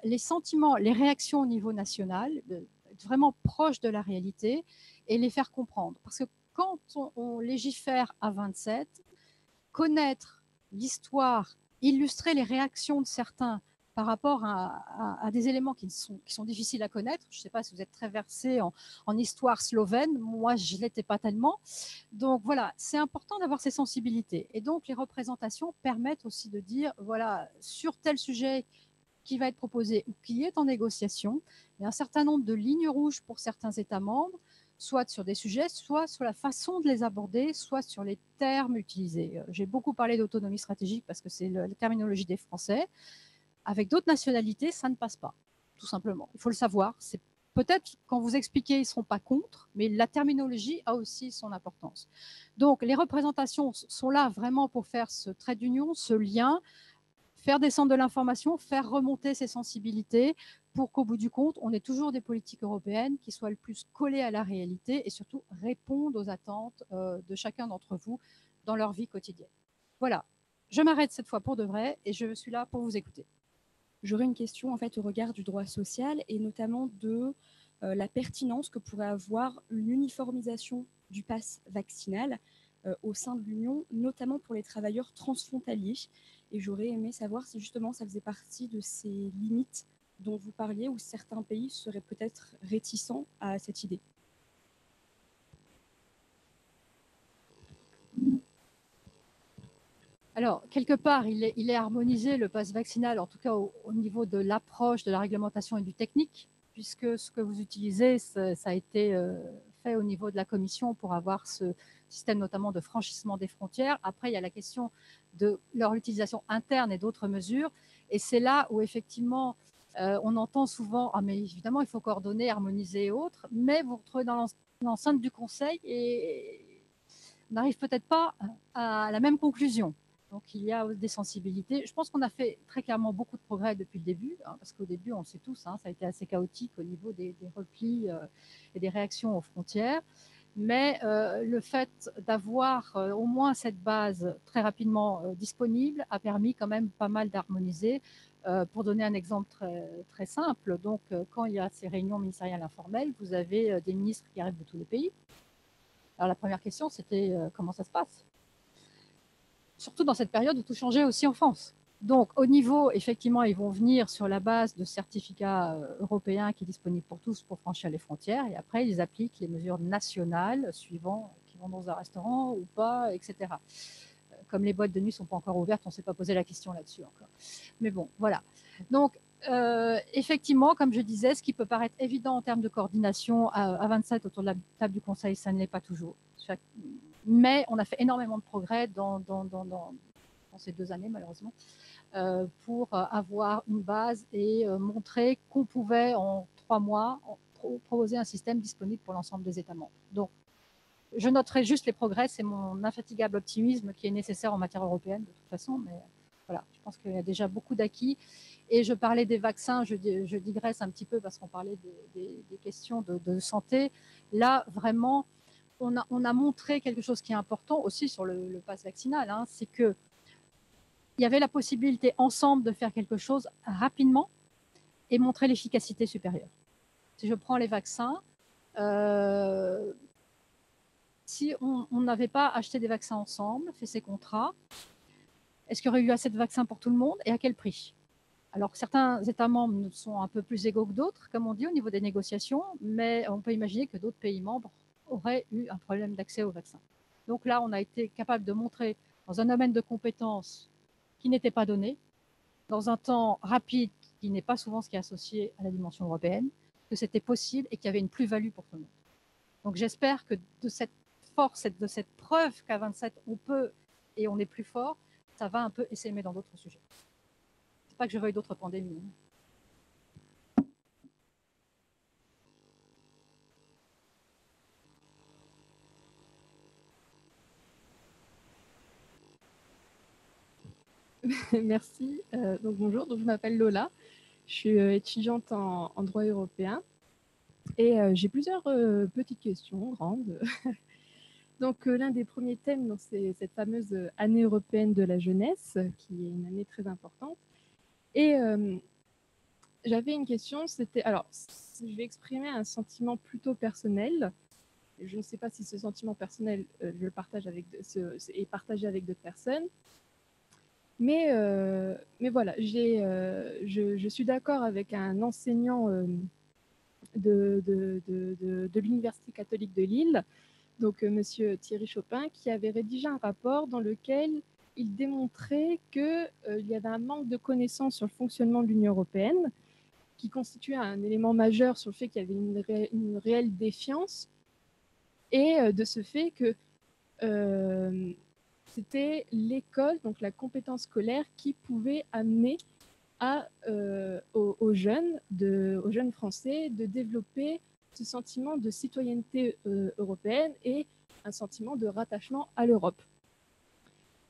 les sentiments, les réactions au niveau national, être vraiment proche de la réalité et les faire comprendre. Parce que quand on légifère à 27, connaître l'histoire, illustrer les réactions de certains par rapport à des éléments qui sont difficiles à connaître. Je ne sais pas si vous êtes très versé en histoire slovène, moi je ne l'étais pas tellement. Donc voilà, c'est important d'avoir ces sensibilités. Et donc les représentations permettent aussi de dire, voilà, sur tel sujet qui va être proposé ou qui est en négociation, il y a un certain nombre de lignes rouges pour certains États membres, soit sur des sujets, soit sur la façon de les aborder, soit sur les termes utilisés. J'ai beaucoup parlé d'autonomie stratégique parce que c'est la terminologie des Français. Avec d'autres nationalités, ça ne passe pas, tout simplement. Il faut le savoir. C'est peut-être quand vous expliquez, ils ne seront pas contre, mais la terminologie a aussi son importance. Donc, les représentations sont là vraiment pour faire ce trait d'union, ce lien, faire descendre de l'information, faire remonter ces sensibilités pour qu'au bout du compte, on ait toujours des politiques européennes qui soient le plus collées à la réalité et surtout répondent aux attentes de chacun d'entre vous dans leur vie quotidienne. Voilà, je m'arrête cette fois pour de vrai et je suis là pour vous écouter. J'aurais une question en fait au regard du droit social et notamment de la pertinence que pourrait avoir une uniformisation du pass vaccinal au sein de l'Union, notamment pour les travailleurs transfrontaliers. Et j'aurais aimé savoir si justement ça faisait partie de ces limites dont vous parliez, où certains pays seraient peut-être réticents à cette idée. Alors, quelque part, il est harmonisé, le pass vaccinal, en tout cas au niveau de l'approche, de la réglementation et du technique, puisque ce que vous utilisez, ça a été fait au niveau de la Commission pour avoir ce système notamment de franchissement des frontières. Après, il y a la question de leur utilisation interne et d'autres mesures. Et c'est là où, effectivement, on entend souvent « Ah, mais évidemment, il faut coordonner, harmoniser et autres », mais vous vous retrouvez dans l'enceinte du Conseil et on n'arrive peut-être pas à la même conclusion. Donc, il y a des sensibilités. Je pense qu'on a fait très clairement beaucoup de progrès depuis le début, hein, parce qu'au début, on le sait tous, hein, ça a été assez chaotique au niveau des replis et des réactions aux frontières. Mais le fait d'avoir au moins cette base très rapidement disponible a permis quand même pas mal d'harmoniser. Pour donner un exemple très, très simple, donc quand il y a ces réunions ministérielles informelles, vous avez des ministres qui arrivent de tous les pays. Alors la première question, c'était comment ça se passe ? Surtout dans cette période où tout changeait aussi en France. Donc, au niveau, effectivement, ils vont venir sur la base de certificats européens qui sont disponibles pour tous pour franchir les frontières. Et après, ils appliquent les mesures nationales suivant qui vont dans un restaurant ou pas, etc. Comme les boîtes de nuit ne sont pas encore ouvertes, on ne s'est pas posé la question là-dessus encore. Mais bon, voilà. Donc, effectivement, comme je disais, ce qui peut paraître évident en termes de coordination à 27 autour de la table du Conseil, ça ne l'est pas toujours. Mais on a fait énormément de progrès dans ces 2 années, malheureusement, pour avoir une base et montrer qu'on pouvait, en 3 proposer un système disponible pour l'ensemble des États membres. Donc, je noterai juste les progrès, c'est mon infatigable optimisme qui est nécessaire en matière européenne de toute façon, mais voilà, je pense qu'il y a déjà beaucoup d'acquis. Et je parlais des vaccins, je digresse un petit peu parce qu'on parlait des questions de santé. Là, vraiment, on a montré quelque chose qui est important aussi sur le pass vaccinal, hein, c'est qu'il y avait la possibilité ensemble de faire quelque chose rapidement et montrer l'efficacité supérieure. Si je prends les vaccins, si on n'avait pas acheté des vaccins ensemble, fait ces contrats, est-ce qu'il y aurait eu assez de vaccins pour tout le monde et à quel prix? Alors, certains États membres sont un peu plus égaux que d'autres, comme on dit, au niveau des négociations, mais on peut imaginer que d'autres pays membres auraient eu un problème d'accès aux vaccins. Donc là, on a été capable de montrer, dans un domaine de compétences qui n'était pas donné, dans un temps rapide, qui n'est pas souvent ce qui est associé à la dimension européenne, que c'était possible et qu'il y avait une plus-value pour tout le monde. Donc j'espère que de cette force, de cette preuve qu'à 27, on peut et on est plus fort, ça va un peu essaimer dans d'autres sujets. C'est pas que je veuille d'autres pandémies. Merci. Donc bonjour, donc je m'appelle Lola. Je suis étudiante en droit européen et j'ai plusieurs petites questions grandes. Donc l'un des premiers thèmes, c'est cette fameuse année européenne de la jeunesse, qui est une année très importante. Et j'avais une question, c'était, alors je vais exprimer un sentiment plutôt personnel. Je ne sais pas si ce sentiment personnel, je le partage est partagé avec d'autres personnes. Mais voilà, je suis d'accord avec un enseignant de l'Université catholique de Lille, donc Monsieur Thierry Chopin, qui avait rédigé un rapport dans lequel il démontrait qu'il y avait un manque de connaissances sur le fonctionnement de l'Union européenne, qui constituait un élément majeur sur le fait qu'il y avait une réelle défiance, et de ce fait que c'était l'école, donc la compétence scolaire, qui pouvait amener aux jeunes français de développer ce sentiment de citoyenneté européenne et un sentiment de rattachement à l'Europe.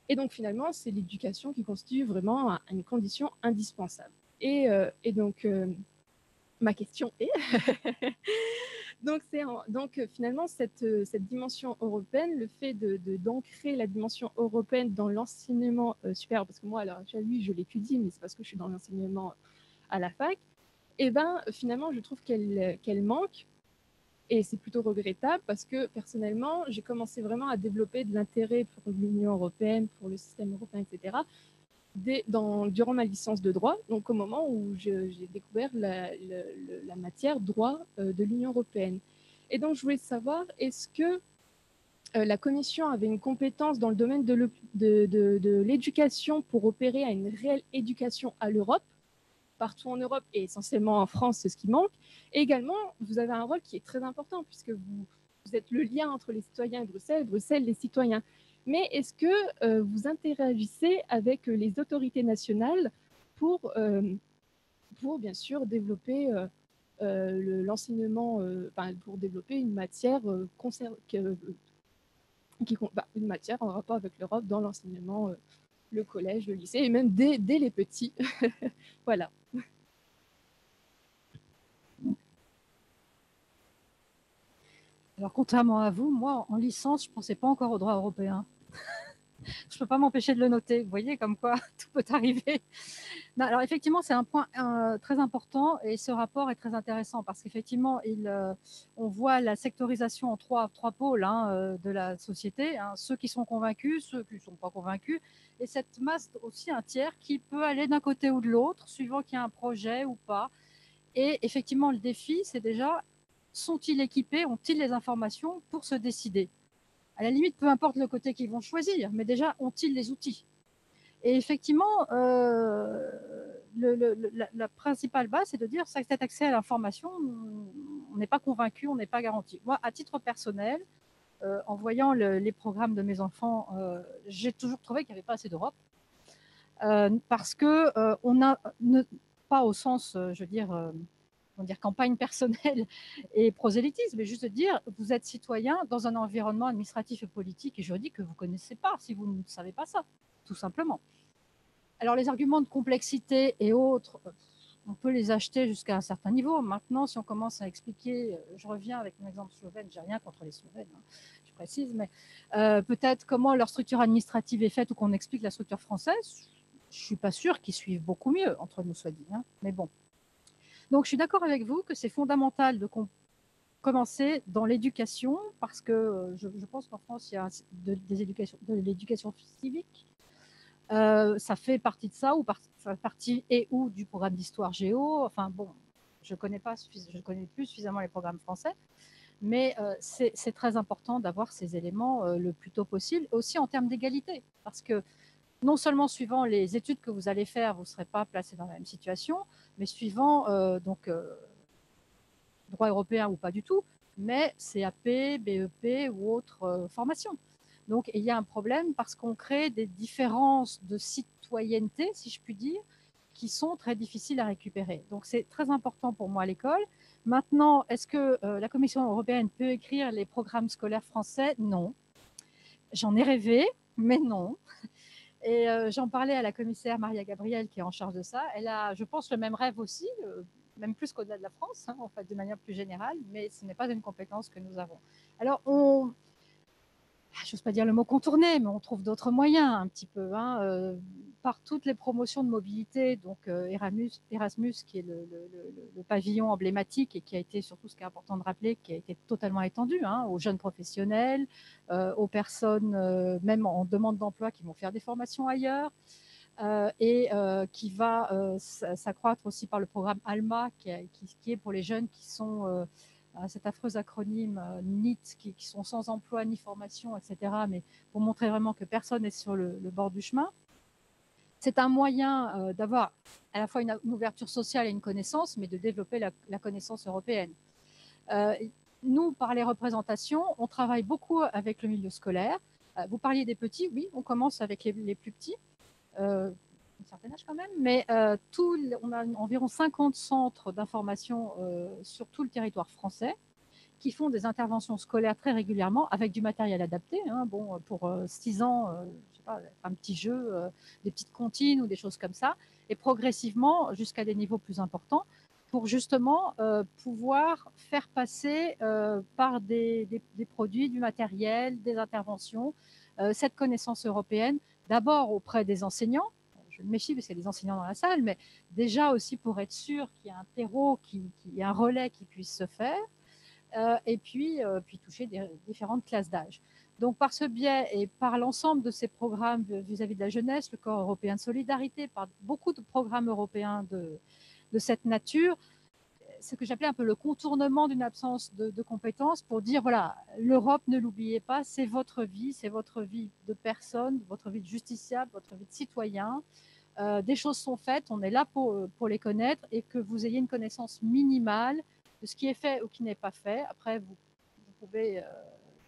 Et donc finalement, c'est l'éducation qui constitue vraiment une condition indispensable. Et donc, ma question est... Donc finalement, cette dimension européenne, le fait d'ancrer la dimension européenne dans l'enseignement supérieur, parce que moi, à l'heure actuelle, oui, je l'étudie, mais c'est parce que je suis dans l'enseignement à la fac, et ben finalement, je trouve qu'elle manque, et c'est plutôt regrettable, parce que personnellement, j'ai commencé vraiment à développer de l'intérêt pour l'Union européenne, pour le système européen, etc., durant ma licence de droit, donc au moment où j'ai découvert la matière droit de l'Union européenne. Et donc, je voulais savoir, est-ce que la Commission avait une compétence dans le domaine de l'éducation pour opérer à une réelle éducation à l'Europe, partout en Europe et essentiellement en France, c'est ce qui manque. Et également, vous avez un rôle qui est très important, puisque vous êtes le lien entre les citoyens et Bruxelles, les citoyens. Mais est-ce que vous interagissez avec les autorités nationales pour bien sûr développer l'enseignement, pour développer une matière, une matière en rapport avec l'Europe dans l'enseignement, le collège, le lycée, et même dès les petits. Voilà. Alors, contrairement à vous, moi, en licence, je ne pensais pas encore au droit européen. Je ne peux pas m'empêcher de le noter. Vous voyez, comme quoi tout peut arriver. Non, alors, effectivement, c'est un point très important et ce rapport est très intéressant parce qu'effectivement, on voit la sectorisation en trois pôles de la société, hein, ceux qui sont convaincus, ceux qui ne sont pas convaincus, et cette masse aussi un tiers qui peut aller d'un côté ou de l'autre, suivant qu'il y a un projet ou pas. Et effectivement, le défi, c'est déjà, sont-ils équipés, ont-ils les informations pour se décider? À la limite, peu importe le côté qu'ils vont choisir, mais déjà, ont-ils les outils? Et effectivement, la principale base, c'est de dire que cet accès à l'information, on n'est pas convaincu, on n'est pas garanti. Moi, à titre personnel, en voyant les programmes de mes enfants, j'ai toujours trouvé qu'il n'y avait pas assez d'Europe. Parce qu'on a, pas au sens, je veux dire, on va dire, campagne personnelle et prosélytisme, mais juste de dire, vous êtes citoyen dans un environnement administratif et politique et juridique que vous ne connaissez pas, si vous ne savez pas ça, tout simplement. Alors, les arguments de complexité et autres, on peut les acheter jusqu'à un certain niveau. Maintenant, si on commence à expliquer, je reviens avec mon exemple slovène, j'ai rien contre les Slovènes, hein, je précise, mais peut-être comment leur structure administrative est faite ou qu'on explique la structure française, je ne suis pas sûre qu'ils suivent beaucoup mieux, entre nous soit dit, hein, mais bon. Donc, je suis d'accord avec vous que c'est fondamental de commencer dans l'éducation, parce que je pense qu'en France, il y a de l'éducation civique. Ça fait partie de ça, ou ça fait partie et ou du programme d'histoire géo. Enfin bon, je connais plus suffisamment les programmes français, mais c'est très important d'avoir ces éléments le plus tôt possible, aussi en termes d'égalité, parce que non seulement suivant les études que vous allez faire, vous ne serez pas placé dans la même situation, mais suivant droit européen ou pas du tout, mais CAP, BEP ou autre formation. Donc, il y a un problème parce qu'on crée des différences de citoyenneté, si je puis dire, qui sont très difficiles à récupérer. Donc, c'est très important pour moi à l'école. Maintenant, est-ce que la Commission européenne peut écrire les programmes scolaires français? Non. J'en ai rêvé, mais non. Et j'en parlais à la commissaire Maria Gabriel, qui est en charge de ça. Elle a, je pense, le même rêve aussi, même plus qu'au-delà de la France, hein, en fait, de manière plus générale, mais ce n'est pas une compétence que nous avons. Alors, j'ose pas dire le mot contourner, mais on trouve d'autres moyens un petit peu, hein, par toutes les promotions de mobilité, donc Erasmus, qui est le pavillon emblématique et qui a été, surtout ce qui est important de rappeler, qui a été totalement étendu, hein, aux jeunes professionnels, aux personnes même en demande d'emploi qui vont faire des formations ailleurs, et qui va s'accroître aussi par le programme ALMA, qui est pour les jeunes qui sont cet affreux acronyme NEET, qui sont sans emploi ni formation, etc., mais pour montrer vraiment que personne n'est sur le bord du chemin. C'est un moyen d'avoir à la fois une ouverture sociale et une connaissance, mais de développer la connaissance européenne. Nous, par les représentations, on travaille beaucoup avec le milieu scolaire. Vous parliez des petits, oui, on commence avec les plus petits, un certain âge quand même, mais on a environ 50 centres d'information sur tout le territoire français qui font des interventions scolaires très régulièrement avec du matériel adapté. Hein, bon, pour 6 ans, je sais pas, un petit jeu, des petites comptines ou des choses comme ça, et progressivement jusqu'à des niveaux plus importants pour justement pouvoir faire passer par des produits, du matériel, des interventions, cette connaissance européenne, d'abord auprès des enseignants. Je me méfie parce qu'il y a des enseignants dans la salle, mais déjà aussi pour être sûr qu'il y a un terreau, qu'il y a un relais qui puisse se faire. Et puis toucher différentes classes d'âge. Donc, par ce biais et par l'ensemble de ces programmes vis-à-vis de la jeunesse, le Corps européen de solidarité, par beaucoup de programmes européens de cette nature, ce que j'appelais un peu le contournement d'une absence de compétences pour dire, voilà, l'Europe, ne l'oubliez pas, c'est votre vie de personne, votre vie de justiciable, votre vie de citoyen. Des choses sont faites, on est là pour les connaître et que vous ayez une connaissance minimale de ce qui est fait ou qui n'est pas fait. Après, vous pouvez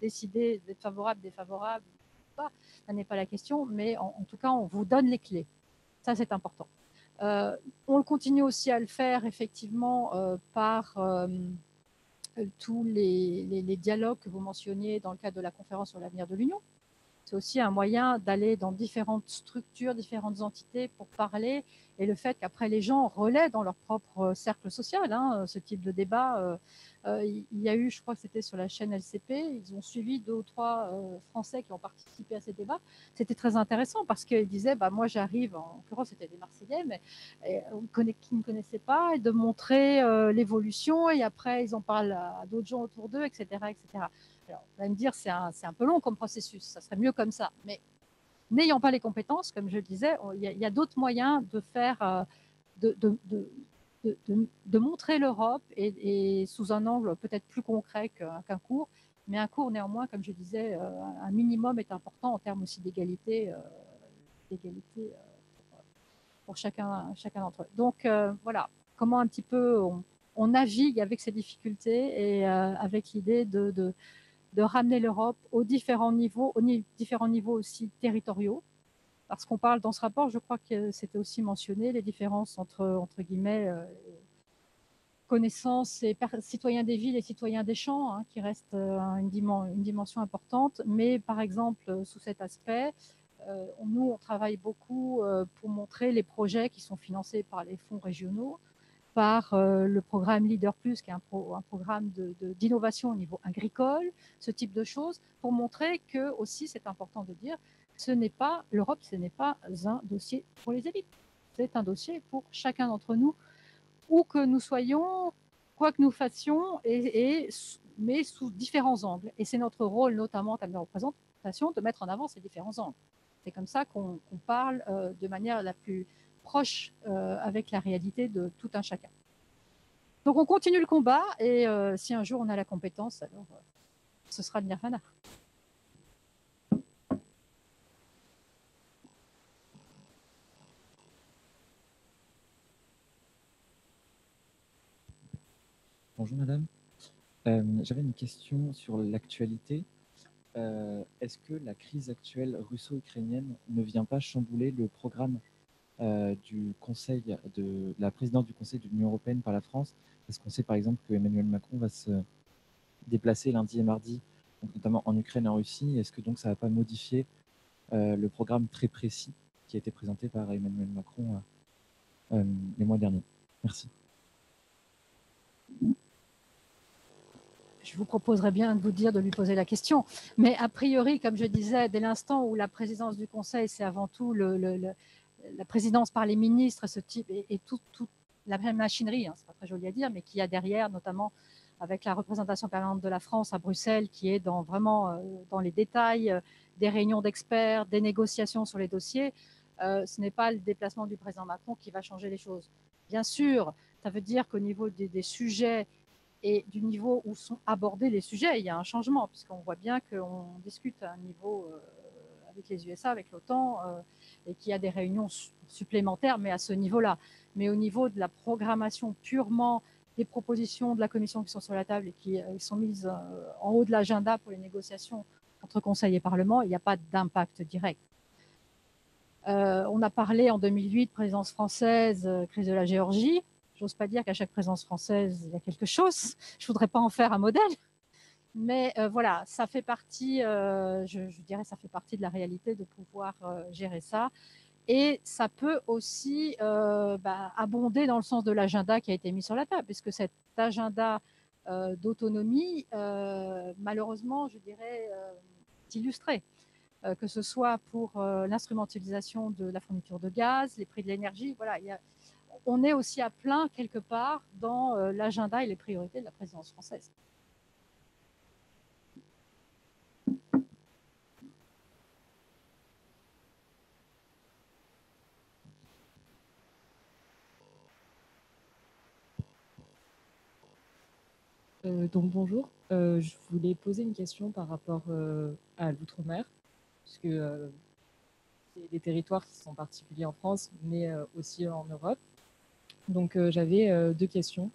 décider d'être favorable, défavorable, pas. Ça n'est pas la question, mais en tout cas, on vous donne les clés. Ça, c'est important. On continue aussi à le faire, effectivement, par tous les dialogues que vous mentionniez dans le cadre de la conférence sur l'avenir de l'Union. C'est aussi un moyen d'aller dans différentes structures, différentes entités pour parler, et le fait qu'après les gens relaient dans leur propre cercle social ce type de débat. Il y a eu, je crois que c'était sur la chaîne LCP, ils ont suivi 2 ou 3 Français qui ont participé à ces débats. C'était très intéressant parce qu'ils disaient, moi j'arrive, en l'occurrence c'était des Marseillais, mais qui ne connaissaient pas, et de montrer l'évolution, et après ils en parlent à d'autres gens autour d'eux, etc., etc. Alors, on va me dire, c'est un peu long comme processus, ça serait mieux comme ça. Mais n'ayant pas les compétences, comme je le disais, il y a d'autres moyens de faire, de montrer l'Europe et sous un angle peut-être plus concret qu'un cours. Mais un cours, néanmoins, comme je disais, un minimum est important en termes aussi d'égalité pour chacun d'entre eux. Donc, voilà, comment un petit peu on navigue avec ces difficultés et avec l'idée de ramener l'Europe aux différents niveaux aussi territoriaux, parce qu'on parle dans ce rapport, je crois que c'était aussi mentionné, les différences entre guillemets, connaissance et citoyens des villes et citoyens des champs, hein, qui reste une dimension importante. Mais par exemple, sous cet aspect, nous, on travaille beaucoup pour montrer les projets qui sont financés par les fonds régionaux, par le programme Leader Plus, qui est un programme d'innovation au niveau agricole, ce type de choses, pour montrer que aussi, c'est important de dire, l'Europe, ce n'est pas un dossier pour les élites. C'est un dossier pour chacun d'entre nous, où que nous soyons, quoi que nous fassions, mais sous différents angles. Et c'est notre rôle, notamment en termes de représentation, de mettre en avant ces différents angles. C'est comme ça qu'on parle de manière la plus proche avec la réalité de tout un chacun. Donc on continue le combat, et si un jour on a la compétence, alors ce sera le nirvana. Bonjour madame. J'avais une question sur l'actualité. Est-ce que la crise actuelle russo-ukrainienne ne vient pas chambouler le programme du Conseil de la présidence du Conseil de l'Union européenne par la France? Parce qu'on sait par exemple que Emmanuel Macron va se déplacer lundi et mardi, donc notamment en Ukraine et en Russie. Est-ce que donc ça ne va pas modifier le programme très précis qui a été présenté par Emmanuel Macron les mois derniers? Merci. Je vous proposerais bien de vous dire de lui poser la question. Mais a priori, comme je disais, dès l'instant où la présidence du Conseil, c'est avant tout la présidence par les ministres, ce type, et toute la même machinerie, hein, c'est pas très joli à dire, mais qui y a derrière, notamment avec la représentation permanente de la France à Bruxelles, qui est vraiment dans les détails des réunions d'experts, des négociations sur les dossiers. Ce n'est pas le déplacement du président Macron qui va changer les choses. Bien sûr, ça veut dire qu'au niveau des sujets et du niveau où sont abordés les sujets, il y a un changement, puisqu'on voit bien qu'on discute à un niveau avec les USA, avec l'OTAN, et qu'il y a des réunions supplémentaires, mais à ce niveau-là. Mais au niveau de la programmation purement des propositions de la Commission qui sont sur la table et qui sont mises en haut de l'agenda pour les négociations entre Conseil et Parlement, il n'y a pas d'impact direct. On a parlé en 2008, présidence française, crise de la Géorgie. J'ose pas dire qu'à chaque présidence française, il y a quelque chose. Je voudrais pas en faire un modèle. Mais voilà, ça fait partie, je dirais, ça fait partie de la réalité de pouvoir gérer ça. Et ça peut aussi abonder dans le sens de l'agenda qui a été mis sur la table, puisque cet agenda d'autonomie, malheureusement, je dirais, est illustré. Que ce soit pour l'instrumentalisation de la fourniture de gaz, les prix de l'énergie, voilà, on est aussi à plein quelque part dans l'agenda et les priorités de la présidence française. Donc bonjour, je voulais poser une question par rapport à l'outre-mer, puisque c'est des territoires qui sont particuliers en France, mais aussi en Europe. Donc j'avais deux questions.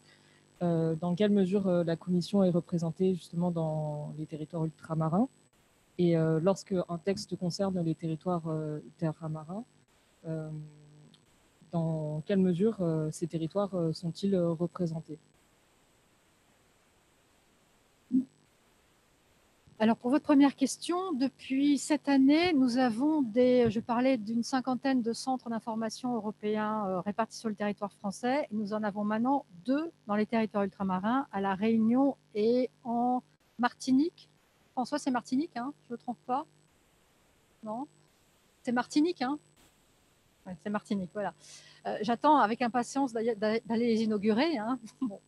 Dans quelle mesure la Commission est représentée justement dans les territoires ultramarins? Et lorsque un texte concerne les territoires ultramarins, dans quelle mesure ces territoires sont-ils représentés? Alors pour votre première question, depuis cette année, nous avons je parlais d'une cinquantaine de centres d'information européens répartis sur le territoire français. Nous en avons maintenant 2 dans les territoires ultramarins, à La Réunion et en Martinique. François, c'est Martinique, hein, je ne me trompe pas? Non? C'est Martinique, hein? Ouais, c'est Martinique, voilà. J'attends avec impatience d'aller les inaugurer, hein. Bon.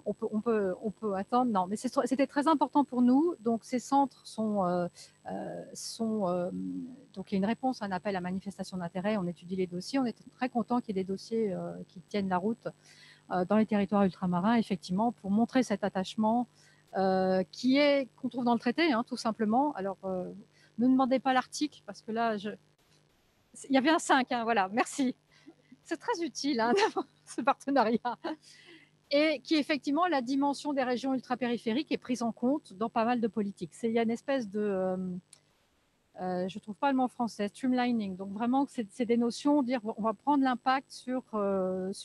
On peut attendre. Non, mais c'était très important pour nous. Donc, ces centres sont donc il y a une réponse à un appel à manifestation d'intérêt. On étudie les dossiers. On est très content qu'il y ait des dossiers qui tiennent la route dans les territoires ultramarins, effectivement, pour montrer cet attachement qu'on trouve dans le traité, hein, tout simplement. Alors, ne demandez pas l'article, parce que là, il y avait un 5, hein, voilà, merci. C'est très utile, hein, d'avoir ce partenariat. Et qui, effectivement, la dimension des régions ultrapériphériques est prise en compte dans pas mal de politiques. Il y a une espèce de je ne trouve pas le mot français, streamlining. Donc vraiment, c'est des notions, dire on va prendre l'impact sur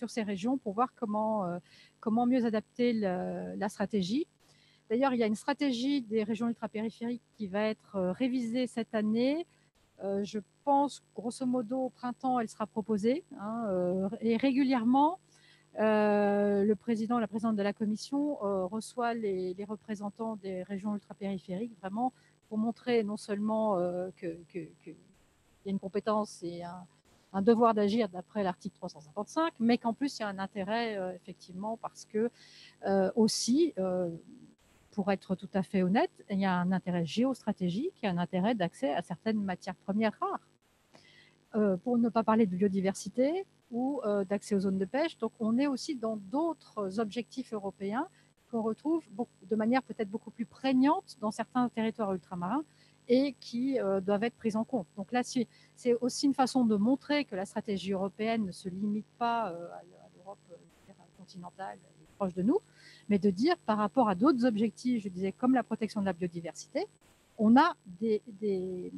ces régions pour voir comment mieux adapter la stratégie. D'ailleurs, il y a une stratégie des régions ultrapériphériques qui va être révisée cette année. Je pense, grosso modo, au printemps, elle sera proposée. Et régulièrement, le président, la présidente de la commission reçoit les représentants des régions ultrapériphériques, vraiment pour montrer non seulement qu'il y a une compétence et un devoir d'agir d'après l'article 355, mais qu'en plus il y a un intérêt effectivement parce que aussi, pour être tout à fait honnête, il y a un intérêt géostratégique, il y a un intérêt d'accès à certaines matières premières rares. Pour ne pas parler de biodiversité ou d'accès aux zones de pêche. Donc on est aussi dans d'autres objectifs européens qu'on retrouve de manière peut-être beaucoup plus prégnante dans certains territoires ultramarins et qui doivent être prises en compte. Donc là, c'est aussi une façon de montrer que la stratégie européenne ne se limite pas à l'Europe continentale et proche de nous, mais de dire par rapport à d'autres objectifs, je disais, comme la protection de la biodiversité, on a des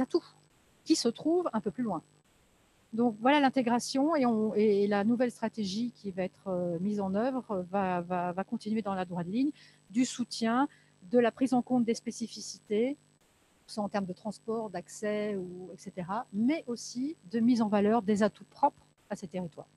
atouts qui se trouvent un peu plus loin. Donc voilà l'intégration et la nouvelle stratégie qui va être mise en œuvre va continuer dans la droite ligne du soutien, de la prise en compte des spécificités, soit en termes de transport, d'accès, etc., mais aussi de mise en valeur des atouts propres à ces territoires.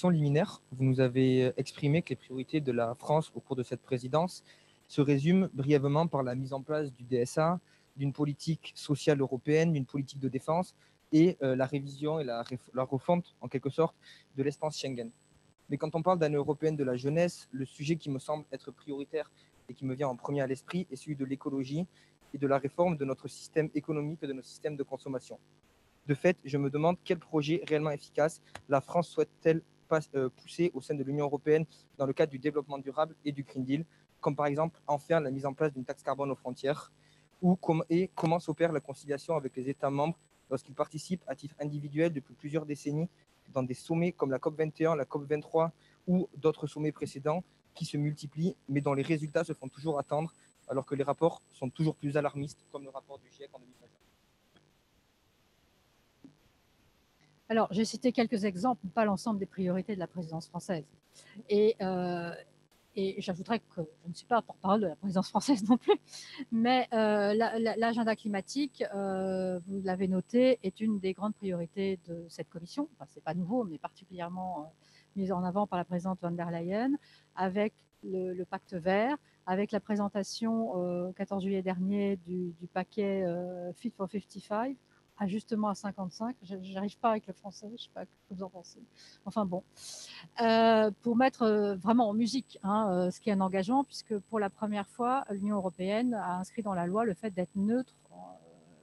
Liminaire, vous nous avez exprimé que les priorités de la France au cours de cette présidence se résument brièvement par la mise en place du DSA, d'une politique sociale européenne, d'une politique de défense et la révision et la refonte, en quelque sorte, de l'espace Schengen. Mais quand on parle d'année européenne de la jeunesse, le sujet qui me semble être prioritaire et qui me vient en premier à l'esprit est celui de l'écologie et de la réforme de notre système économique et de notre système de consommation. De fait, je me demande quel projet réellement efficace la France souhaite-t-elle pousser au sein de l'Union européenne dans le cadre du développement durable et du Green Deal, comme par exemple en faire la mise en place d'une taxe carbone aux frontières, et comment s'opère la conciliation avec les États membres lorsqu'ils participent à titre individuel depuis plusieurs décennies dans des sommets comme la COP21, la COP23 ou d'autres sommets précédents qui se multiplient, mais dont les résultats se font toujours attendre, alors que les rapports sont toujours plus alarmistes, comme le rapport du GIEC en 2021. Alors, j'ai cité quelques exemples, pas l'ensemble des priorités de la présidence française. Et j'ajouterais que je ne suis pas porte-parole de la présidence française non plus, mais l'agenda climatique, vous l'avez noté, est une des grandes priorités de cette commission. Enfin, ce n'est pas nouveau, mais particulièrement mise en avant par la présidente von der Leyen, avec le pacte vert, avec la présentation 14 juillet dernier du paquet Fit for 55, ajustement à 55. Je n'arrive pas avec le français, je ne sais pas ce que vous en pensez. Enfin bon, pour mettre vraiment en musique ce qui est un engagement, puisque pour la première fois, l'Union européenne a inscrit dans la loi le fait d'être neutre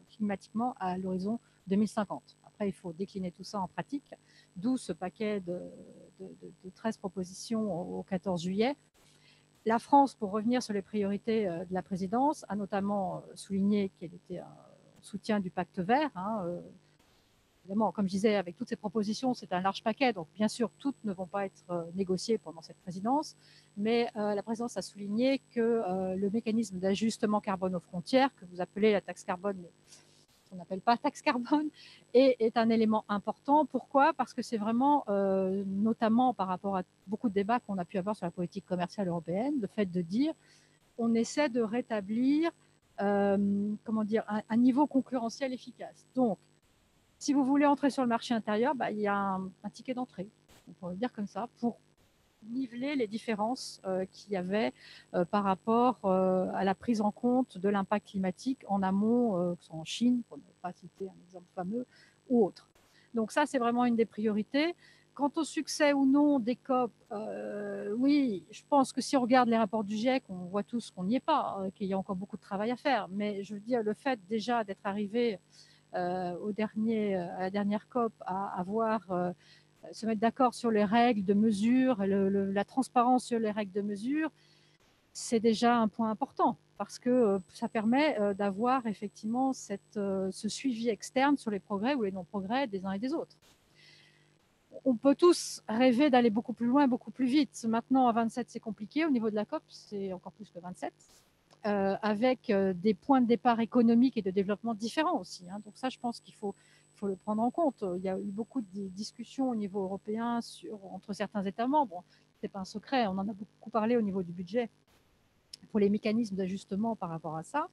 climatiquement à l'horizon 2050. Après, il faut décliner tout ça en pratique, d'où ce paquet de 13 propositions au 14 juillet. La France, pour revenir sur les priorités de la présidence, a notamment souligné qu'elle était un soutien du pacte vert. Évidemment, comme je disais, avec toutes ces propositions, c'est un large paquet. Donc, bien sûr, toutes ne vont pas être négociées pendant cette présidence. Mais la présidence a souligné que le mécanisme d'ajustement carbone aux frontières, que vous appelez la taxe carbone, mais qu'on n'appelle pas taxe carbone, est un élément important. Pourquoi ? Parce que c'est vraiment, notamment par rapport à beaucoup de débats qu'on a pu avoir sur la politique commerciale européenne, le fait de dire on essaie de rétablir un niveau concurrentiel efficace. Donc, si vous voulez entrer sur le marché intérieur, il y a un ticket d'entrée, on pourrait le dire comme ça, pour niveler les différences qu'il y avait par rapport à la prise en compte de l'impact climatique en amont, que ce soit en Chine, pour ne pas citer un exemple fameux, ou autre. Donc ça, c'est vraiment une des priorités. Quant au succès ou non des COP, oui, je pense que si on regarde les rapports du GIEC, on voit tous qu'on n'y est pas, qu'il y a encore beaucoup de travail à faire. Mais je veux dire, le fait déjà d'être arrivé à la dernière COP à se mettre d'accord sur les règles de mesure, la transparence sur les règles de mesure, c'est déjà un point important parce que ça permet d'avoir effectivement ce suivi externe sur les progrès ou les non-progrès des uns et des autres. on peut tous rêver d'aller beaucoup plus loin, beaucoup plus vite. Maintenant, à 27, c'est compliqué. Au niveau de la COP, c'est encore plus que 27. Avec des points de départ économiques et de développement différents aussi. Hein. Donc ça, je pense qu'il faut le prendre en compte. Il y a eu beaucoup de discussions au niveau européen entre certains États membres. Ce n'est pas un secret, on en a beaucoup parlé au niveau du budget pour les mécanismes d'ajustement par rapport à ça.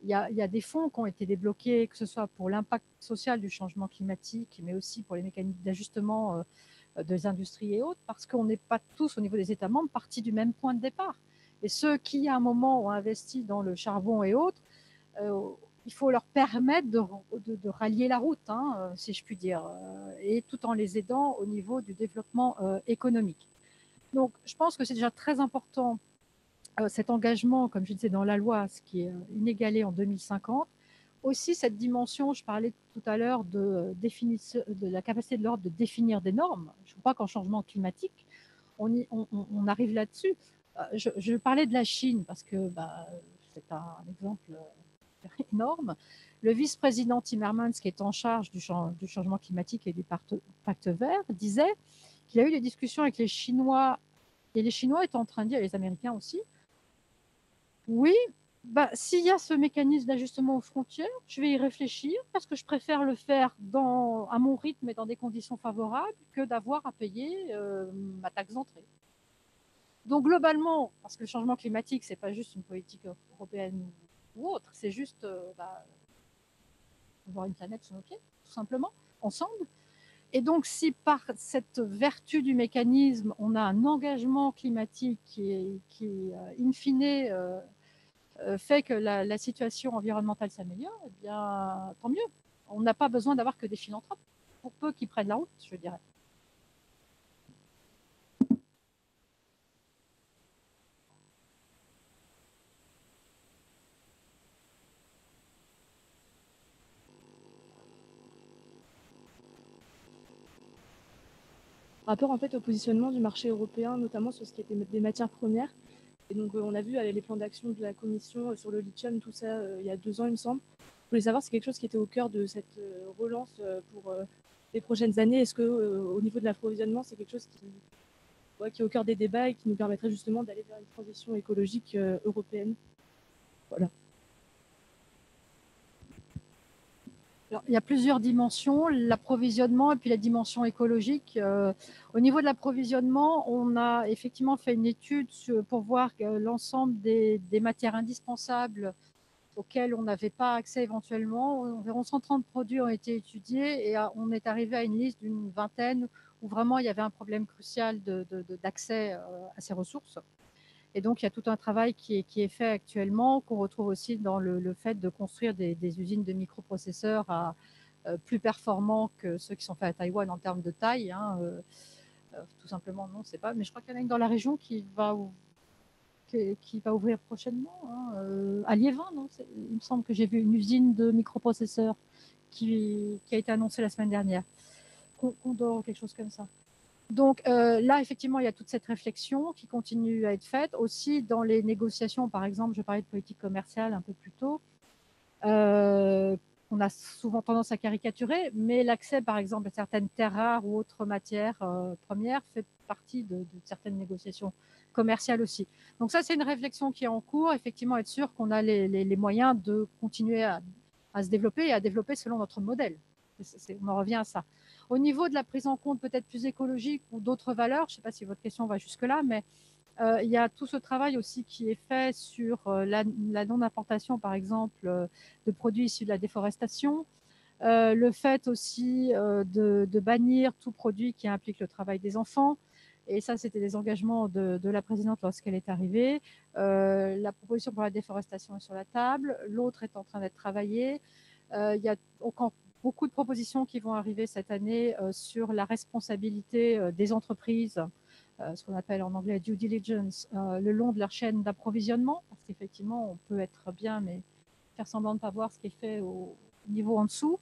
Il y a des fonds qui ont été débloqués, que ce soit pour l'impact social du changement climatique, mais aussi pour les mécanismes d'ajustement des industries et autres, parce qu'on n'est pas tous au niveau des États membres partis du même point de départ. Et ceux qui, à un moment, ont investi dans le charbon et autres, il faut leur permettre de rallier la route, hein, si je puis dire, et tout en les aidant au niveau du développement économique. Donc, je pense que c'est déjà très important, cet engagement, comme je disais, dans la loi, ce qui est inégalé en 2050. Aussi, cette dimension, je parlais tout à l'heure de la capacité de l'ordre de définir des normes. Je ne crois qu'en changement climatique, on arrive là-dessus. Je parlais de la Chine parce que c'est un exemple énorme. Le vice-président Timmermans, qui est en charge du changement climatique et du pacte vert, disait qu'il a eu des discussions avec les Chinois, et les Chinois étaient en train de dire, et les Américains aussi, oui, s'il y a ce mécanisme d'ajustement aux frontières, je vais y réfléchir parce que je préfère le faire à mon rythme et dans des conditions favorables que d'avoir à payer ma taxe d'entrée. Donc globalement, parce que le changement climatique, ce n'est pas juste une politique européenne ou autre, c'est juste avoir une planète sous nos pieds, tout simplement, ensemble. Et donc si par cette vertu du mécanisme, on a un engagement climatique qui in fine, fait que la situation environnementale s'améliore, eh bien, tant mieux. On n'a pas besoin d'avoir que des philanthropes, pour peu qu'ils prennent la route, je dirais. Rapport en fait au positionnement du marché européen, notamment sur ce qui était des matières premières. Et donc on a vu les plans d'action de la Commission sur le lithium, tout ça, il y a 2 ans, il me semble. Je voulais savoir si c'est quelque chose qui était au cœur de cette relance pour les prochaines années. Est-ce que au niveau de l'approvisionnement, c'est quelque chose qui est au cœur des débats et qui nous permettrait justement d'aller vers une transition écologique européenne? Voilà. Alors, il y a plusieurs dimensions, l'approvisionnement et puis la dimension écologique. Au niveau de l'approvisionnement, on a effectivement fait une étude pour voir l'ensemble des matières indispensables auxquelles on n'avait pas accès éventuellement. Environ 130 produits ont été étudiés et on est arrivé à une liste d'une vingtaine où vraiment il y avait un problème crucial d'accès à ces ressources. Et donc, il y a tout un travail qui est fait actuellement, qu'on retrouve aussi dans le fait de construire des usines de microprocesseurs plus performants que ceux qui sont faits à Taïwan en termes de taille. Hein, tout simplement, non, c'est pas. Mais je crois qu'il y en a une dans la région qui va ouvrir prochainement, hein, à Liévin. Non, il me semble que j'ai vu une usine de microprocesseurs qui a été annoncée la semaine dernière. Condor ou quelque chose comme ça. Donc là, effectivement, il y a toute cette réflexion qui continue à être faite. Aussi, dans les négociations, par exemple, je parlais de politique commerciale un peu plus tôt, on a souvent tendance à caricaturer, mais l'accès, par exemple, à certaines terres rares ou autres matières premières fait partie de certaines négociations commerciales aussi. Donc ça, c'est une réflexion qui est en cours. Effectivement, être sûr qu'on a les moyens de continuer à se développer et à développer selon notre modèle. On en revient à ça. Au niveau de la prise en compte peut-être plus écologique ou d'autres valeurs, je ne sais pas si votre question va jusque-là, mais il y a tout ce travail aussi qui est fait sur la non-importation, par exemple, de produits issus de la déforestation, le fait aussi de bannir tout produit qui implique le travail des enfants. Et ça, c'était des engagements de la présidente lorsqu'elle est arrivée. La proposition pour la déforestation est sur la table. L'autre est en train d'être travaillée. Il y a encore beaucoup de propositions qui vont arriver cette année sur la responsabilité des entreprises, ce qu'on appelle en anglais due diligence, le long de leur chaîne d'approvisionnement, parce qu'effectivement, on peut être bien, mais faire semblant de ne pas voir ce qui est fait au niveau en dessous.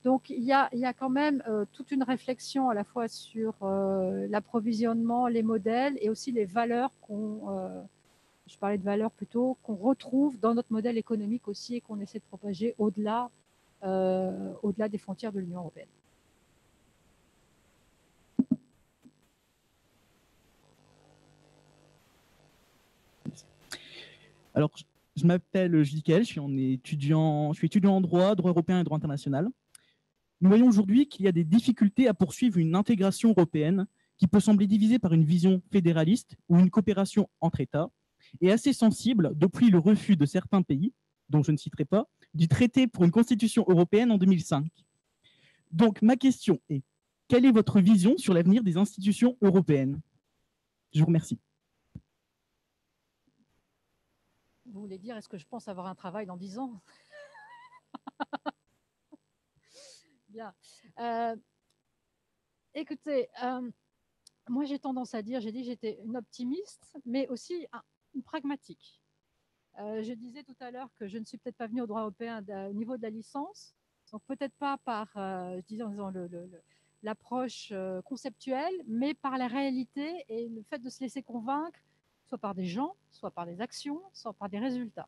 Donc, il y a quand même toute une réflexion à la fois sur l'approvisionnement, les modèles et aussi les valeurs je parlais de valeurs plutôt, qu'on retrouve dans notre modèle économique aussi et qu'on essaie de propager au-delà des frontières de l'Union européenne. Alors, je m'appelle Jikel, je suis étudiant en droit européen et droit international. Nous voyons aujourd'hui qu'il y a des difficultés à poursuivre une intégration européenne qui peut sembler divisée par une vision fédéraliste ou une coopération entre États, et assez sensible depuis le refus de certains pays, dont je ne citerai pas, du traité pour une constitution européenne en 2005. Donc, ma question est, quelle est votre vision sur l'avenir des institutions européennes? Je vous remercie. Vous voulez dire, est-ce que je pense avoir un travail dans 10 ans? Bien. Écoutez, moi j'ai tendance à dire, j'ai dit que j'étais une optimiste, mais aussi une pragmatique. Je disais tout à l'heure que je ne suis peut-être pas venue au droit européen au niveau de la licence, donc peut-être pas par, je disais en disant l'approche conceptuelle, mais par la réalité et le fait de se laisser convaincre, soit par des gens, soit par des actions, soit par des résultats.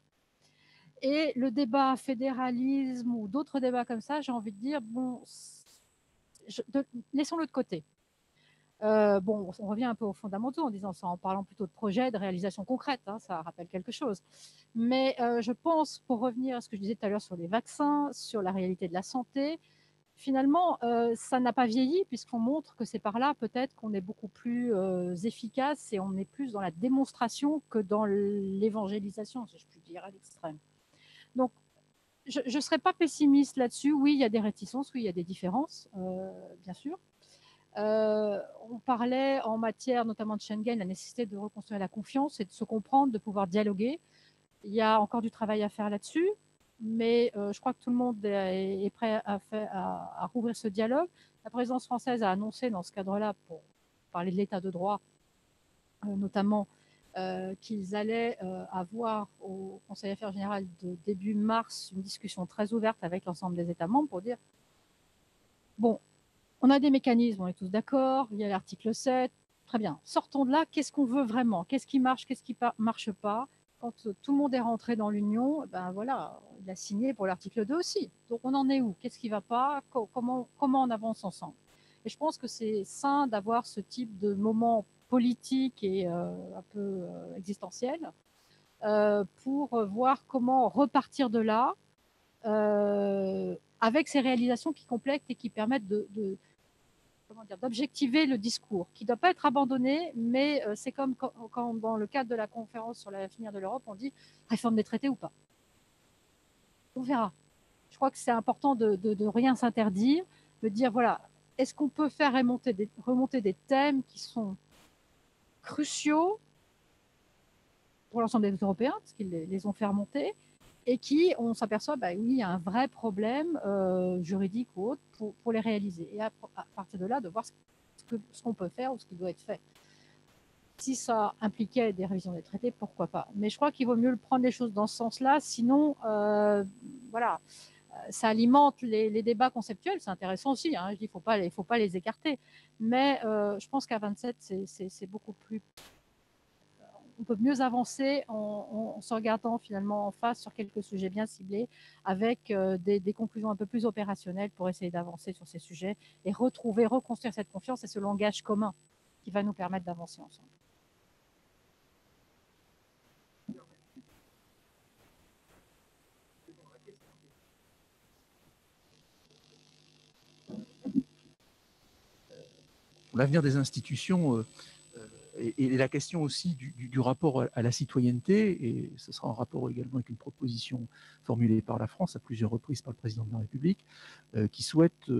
Et le débat fédéralisme ou d'autres débats comme ça, j'ai envie de dire, bon, laissons-le de côté. Bon, on revient un peu aux fondamentaux en disant ça, en parlant plutôt de projets, de réalisations concrètes, hein, ça rappelle quelque chose. Mais je pense, pour revenir à ce que je disais tout à l'heure sur les vaccins, sur la réalité de la santé, finalement, ça n'a pas vieilli puisqu'on montre que c'est par là peut-être qu'on est beaucoup plus efficace et on est plus dans la démonstration que dans l'évangélisation, si je puis dire, à l'extrême. Donc, je ne serais pas pessimiste là-dessus. Oui, il y a des réticences, oui, il y a des différences, bien sûr. On parlait en matière notamment de Schengen, la nécessité de reconstruire la confiance et de se comprendre, de pouvoir dialoguer. Il y a encore du travail à faire là-dessus, mais je crois que tout le monde est prêt à rouvrir ce dialogue. La présidence française a annoncé dans ce cadre-là, pour parler de l'état de droit, notamment qu'ils allaient avoir au Conseil Affaires Générales de début mars une discussion très ouverte avec l'ensemble des États membres pour dire, bon, on a des mécanismes, on est tous d'accord, il y a l'article 7, très bien, sortons de là, qu'est-ce qu'on veut vraiment? Qu'est-ce qui marche, qu'est-ce qui ne marche pas? Quand tout le monde est rentré dans l'Union, ben voilà, il a signé pour l'article 2 aussi. Donc on en est où? Qu'est-ce qui ne va pas? Comment on avance ensemble? Et je pense que c'est sain d'avoir ce type de moment politique et un peu existentiel pour voir comment repartir de là avec ces réalisations qui complètent et qui permettent d'objectiver le discours, qui ne doit pas être abandonné, mais c'est comme quand dans le cadre de la conférence sur l'avenir de l'Europe, on dit réforme des traités ou pas. On verra. Je crois que c'est important de rien s'interdire, de dire voilà, est-ce qu'on peut faire remonter des thèmes qui sont cruciaux pour l'ensemble des Européens, parce qu'ils les ont fait remonter, et qui, on s'aperçoit, bah oui, il y a un vrai problème juridique ou autre pour les réaliser. Et à partir de là, de voir ce qu'on peut faire ou ce qui doit être fait. Si ça impliquait des révisions des traités, pourquoi pas. Mais je crois qu'il vaut mieux prendre les choses dans ce sens-là, sinon, voilà, ça alimente les débats conceptuels, c'est intéressant aussi, hein, je dis, il ne faut pas les écarter. Mais je pense qu'à 27, c'est beaucoup plus... On peut mieux avancer en se regardant finalement en face sur quelques sujets bien ciblés avec des conclusions un peu plus opérationnelles pour essayer d'avancer sur ces sujets et reconstruire cette confiance et ce langage commun qui va nous permettre d'avancer ensemble. L'avenir des institutions et la question aussi du rapport à la citoyenneté, et ce sera en rapport également avec une proposition formulée par la France à plusieurs reprises par le président de la République, qui souhaite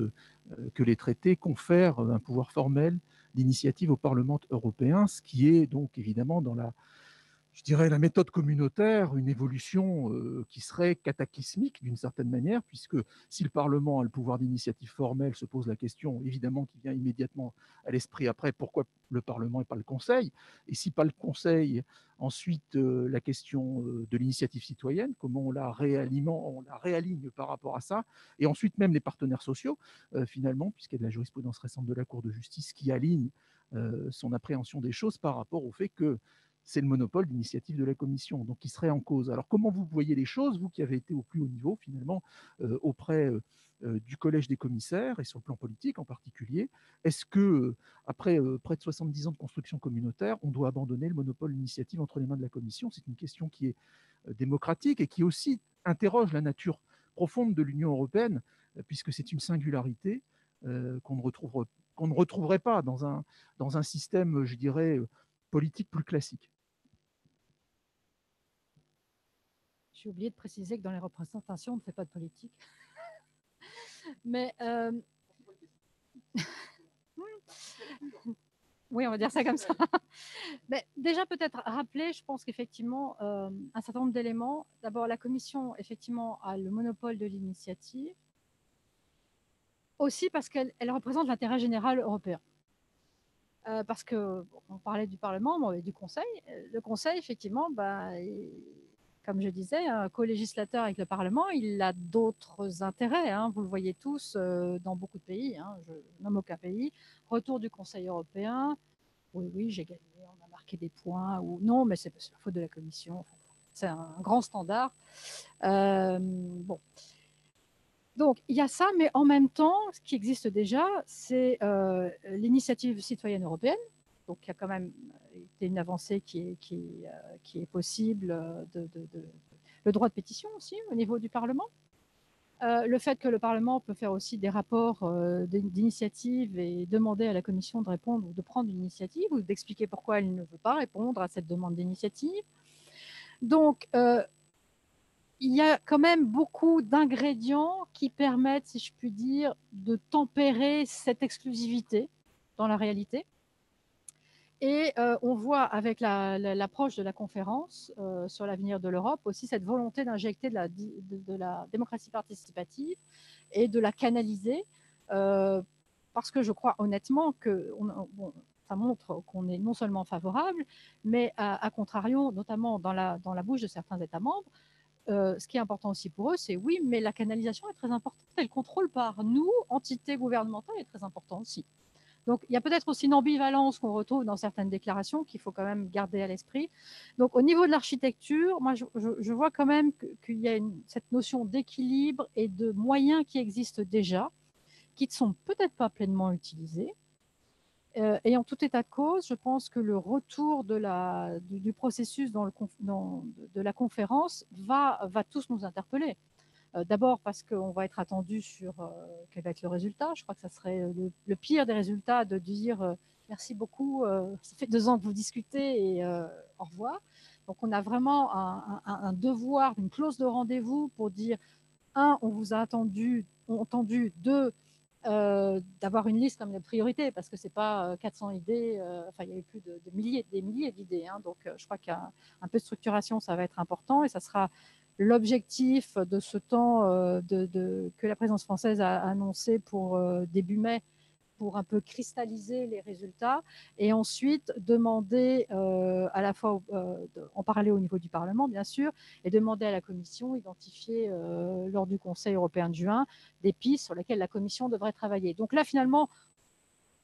que les traités confèrent un pouvoir formel d'initiative au Parlement européen, ce qui est donc évidemment dans je dirais, la méthode communautaire, une évolution qui serait cataclysmique d'une certaine manière, puisque si le Parlement a le pouvoir d'initiative formelle, se pose la question, évidemment, qui vient immédiatement à l'esprit après, pourquoi le Parlement et pas le Conseil? Et si pas le Conseil, ensuite, la question de l'initiative citoyenne, comment on la réaligne par rapport à ça, et ensuite même les partenaires sociaux, finalement, puisqu'il y a de la jurisprudence récente de la Cour de justice qui aligne son appréhension des choses par rapport au fait que c'est le monopole d'initiative de la Commission, donc qui serait en cause. Alors comment vous voyez les choses, vous qui avez été au plus haut niveau finalement auprès du collège des commissaires et sur le plan politique en particulier. Est-ce que, après près de 70 ans de construction communautaire, on doit abandonner le monopole d'initiative entre les mains de la Commission? C'est une question qui est démocratique et qui aussi interroge la nature profonde de l'Union européenne, puisque c'est une singularité qu'on ne retrouverait pas dans un système, je dirais, politique plus classique. J'ai oublié de préciser que dans les représentations, on ne fait pas de politique. Mais oui, on va dire ça comme ça. Mais déjà, peut-être rappeler, je pense qu'effectivement, un certain nombre d'éléments. D'abord, la Commission, effectivement, a le monopole de l'initiative, aussi parce qu'elle représente l'intérêt général européen. Parce qu'on parlait du Parlement, mais du Conseil. Le Conseil, effectivement, comme je disais, un co-législateur avec le Parlement, il a d'autres intérêts. Vous le voyez tous dans beaucoup de pays. Je nomme aucun pays. Retour du Conseil européen. Oui, j'ai gagné, on a marqué des points. Ou non, mais c'est la faute de la Commission. C'est un grand standard. Bon. Donc, il y a ça, mais en même temps, ce qui existe déjà, c'est l'initiative citoyenne européenne. Donc, il y a quand même une avancée qui est possible, le droit de pétition aussi au niveau du Parlement. Le fait que le Parlement peut faire aussi des rapports d'initiative et demander à la Commission de répondre ou de prendre une initiative ou d'expliquer pourquoi elle ne veut pas répondre à cette demande d'initiative. Donc, il y a quand même beaucoup d'ingrédients qui permettent, si je puis dire, de tempérer cette exclusivité dans la réalité. Et on voit avec l'approche de la conférence sur l'avenir de l'Europe aussi cette volonté d'injecter de la démocratie participative et de la canaliser, parce que je crois honnêtement que ça montre qu'on est non seulement favorable, mais à contrario, notamment dans la bouche de certains États membres, ce qui est important aussi pour eux, c'est oui, mais la canalisation est très importante et le contrôle par nous, entité gouvernementale, est très important aussi. Donc, il y a peut-être aussi une ambivalence qu'on retrouve dans certaines déclarations qu'il faut quand même garder à l'esprit. Donc, au niveau de l'architecture, moi, je vois quand même qu'il y a cette notion d'équilibre et de moyens qui existent déjà, qui ne sont peut-être pas pleinement utilisés. Et en tout état de cause, je pense que le retour du processus de la conférence va tous nous interpeller. D'abord parce qu'on va être attendu sur quel va être le résultat. Je crois que ça serait le pire des résultats de dire merci beaucoup, ça fait 2 ans que vous discutez et au revoir. Donc on a vraiment un devoir, une clause de rendez-vous pour dire, 1, on vous a entendu, 2, d'avoir une liste comme de priorités, parce que ce n'est pas 400 idées, il y a eu plus de des milliers d'idées. Donc je crois qu'un peu de structuration, ça va être important et ça sera l'objectif de ce temps que la présidence française a annoncé pour début mai, pour un peu cristalliser les résultats et ensuite demander à la fois en parler au niveau du Parlement, bien sûr, et demander à la Commission, identifier lors du Conseil européen de juin, des pistes sur lesquelles la Commission devrait travailler. Donc là, finalement,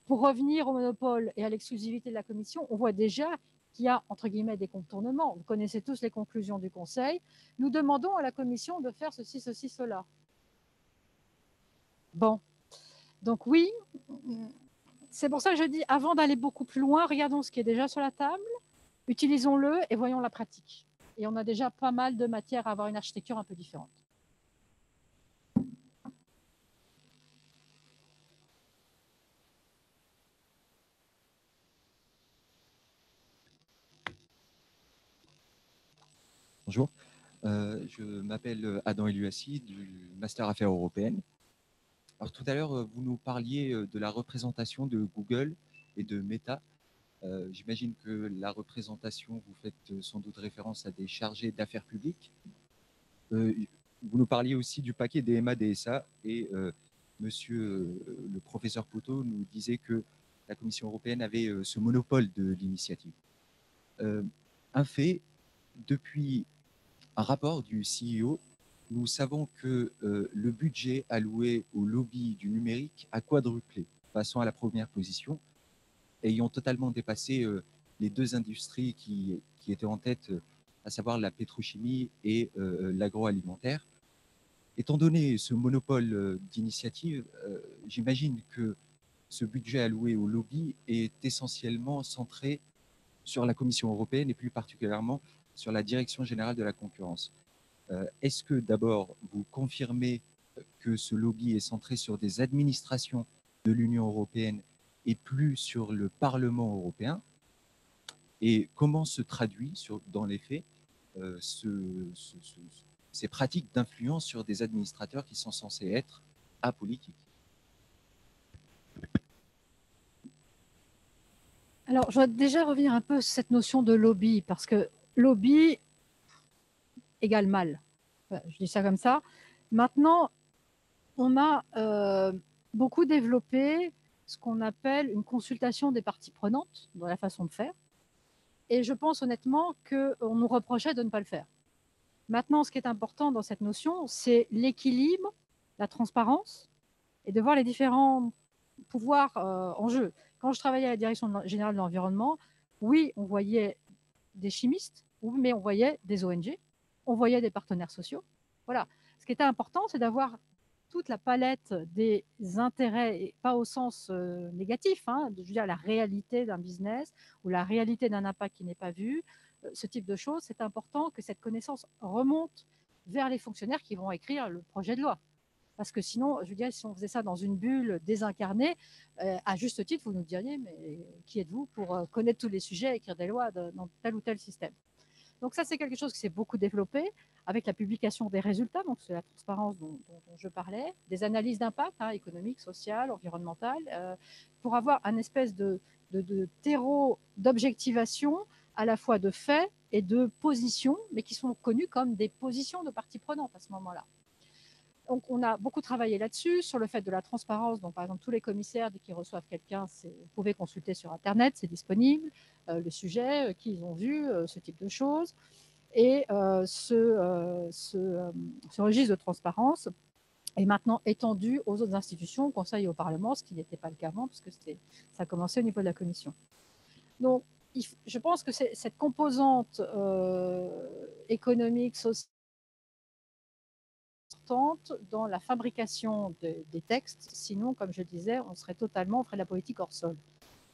pour revenir au monopole et à l'exclusivité de la Commission, on voit déjà qu'il y a, entre guillemets, des contournements. Vous connaissez tous les conclusions du Conseil. Nous demandons à la Commission de faire ceci, cela. Bon. Donc oui, c'est pour ça que je dis, avant d'aller beaucoup plus loin, regardons ce qui est déjà sur la table, utilisons-le et voyons la pratique. Et on a déjà pas mal de matière à avoir une architecture un peu différente. Bonjour, je m'appelle Adam Eluassi du Master Affaires européennes. Alors tout à l'heure, vous nous parliez de la représentation de Google et de Meta. J'imagine que la représentation, vous faites sans doute référence à des chargés d'affaires publiques. Vous nous parliez aussi du paquet DMA-DSA et monsieur le professeur Poteau nous disait que la Commission européenne avait ce monopole de l'initiative. Un fait, depuis un rapport du CEO, nous savons que le budget alloué au lobby du numérique a quadruplé, passant à la première position, ayant totalement dépassé les 2 industries qui étaient en tête, à savoir la pétrochimie et l'agroalimentaire. Étant donné ce monopole d'initiative, j'imagine que ce budget alloué au lobby est essentiellement centré sur la Commission européenne et plus particulièrement sur la Direction générale de la concurrence. Est-ce que d'abord vous confirmez que ce lobby est centré sur des administrations de l'Union européenne et plus sur le Parlement européen? Et comment se traduit dans les faits ces pratiques d'influence sur des administrateurs qui sont censés être apolitiques? Alors, je voudrais déjà revenir un peu sur cette notion de lobby, parce que lobby égale mal. Enfin, je dis ça comme ça. Maintenant, on a beaucoup développé ce qu'on appelle une consultation des parties prenantes dans la façon de faire. Et je pense honnêtement qu'on nous reprochait de ne pas le faire. Maintenant, ce qui est important dans cette notion, c'est l'équilibre, la transparence et de voir les différents pouvoirs en jeu. Quand je travaillais à la Direction générale de l'environnement, oui, on voyait des chimistes, mais on voyait des ONG, on voyait des partenaires sociaux. Voilà. Ce qui était important, c'est d'avoir toute la palette des intérêts, et pas au sens négatif, hein, je veux dire la réalité d'un business ou la réalité d'un impact qui n'est pas vu, ce type de choses. C'est important que cette connaissance remonte vers les fonctionnaires qui vont écrire le projet de loi. Parce que sinon, je veux dire, si on faisait ça dans une bulle désincarnée, à juste titre, vous nous diriez, mais qui êtes-vous pour connaître tous les sujets, écrire des lois dans tel ou tel système? Donc ça, c'est quelque chose qui s'est beaucoup développé avec la publication des résultats, donc c'est la transparence dont je parlais, des analyses d'impact économique, social, environnemental, pour avoir un espèce de terreau d'objectivation à la fois de faits et de positions, mais qui sont connues comme des positions de parties prenantes à ce moment-là. Donc, on a beaucoup travaillé là-dessus, sur le fait de la transparence. Donc, par exemple, tous les commissaires, dès qu'ils reçoivent quelqu'un, vous pouvez consulter sur Internet, c'est disponible, le sujet, qui ils ont vu, ce type de choses. Et ce registre de transparence est maintenant étendu aux autres institutions, au Conseil et au Parlement, ce qui n'était pas le cas avant, puisque ça a commencé au niveau de la Commission. Donc, je pense que cette composante économique, sociale, dans la fabrication des textes, sinon, comme je disais, on ferait de la politique hors sol.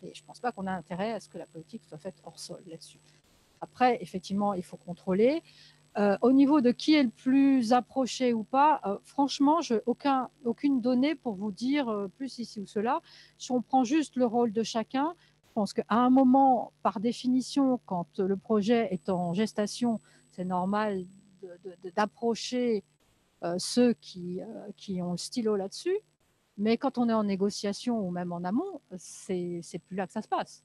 Et je ne pense pas qu'on a intérêt à ce que la politique soit faite hors sol là-dessus. Après, effectivement, il faut contrôler. Au niveau de qui est le plus approché ou pas, franchement, je n'ai aucune donnée pour vous dire plus ici ou cela. Si on prend juste le rôle de chacun, je pense qu'à un moment, par définition, quand le projet est en gestation, c'est normal d'approcher ceux qui ont le stylo là-dessus, mais quand on est en négociation ou même en amont, c'est plus là que ça se passe.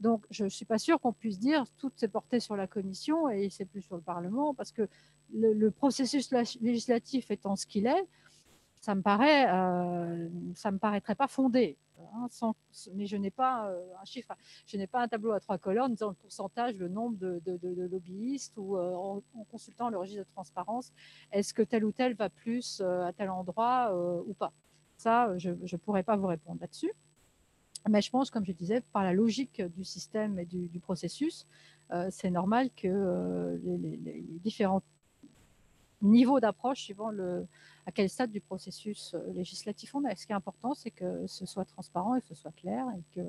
Donc, je ne suis pas sûre qu'on puisse dire tout s'est porté sur la Commission et c'est plus sur le Parlement, parce que le processus législatif étant ce qu'il est, ça me paraîtrait pas fondé. Hein, mais je n'ai pas un chiffre, je n'ai pas un tableau à 3 colonnes disant le pourcentage, le nombre de lobbyistes ou en consultant le registre de transparence, est-ce que tel ou tel va plus à tel endroit ou pas. Ça, je ne pourrais pas vous répondre là-dessus. Mais je pense, comme je disais, par la logique du système et du processus, c'est normal que les différents niveaux d'approche suivant à quel stade du processus législatif on est. Ce qui est important, c'est que ce soit transparent et que ce soit clair et que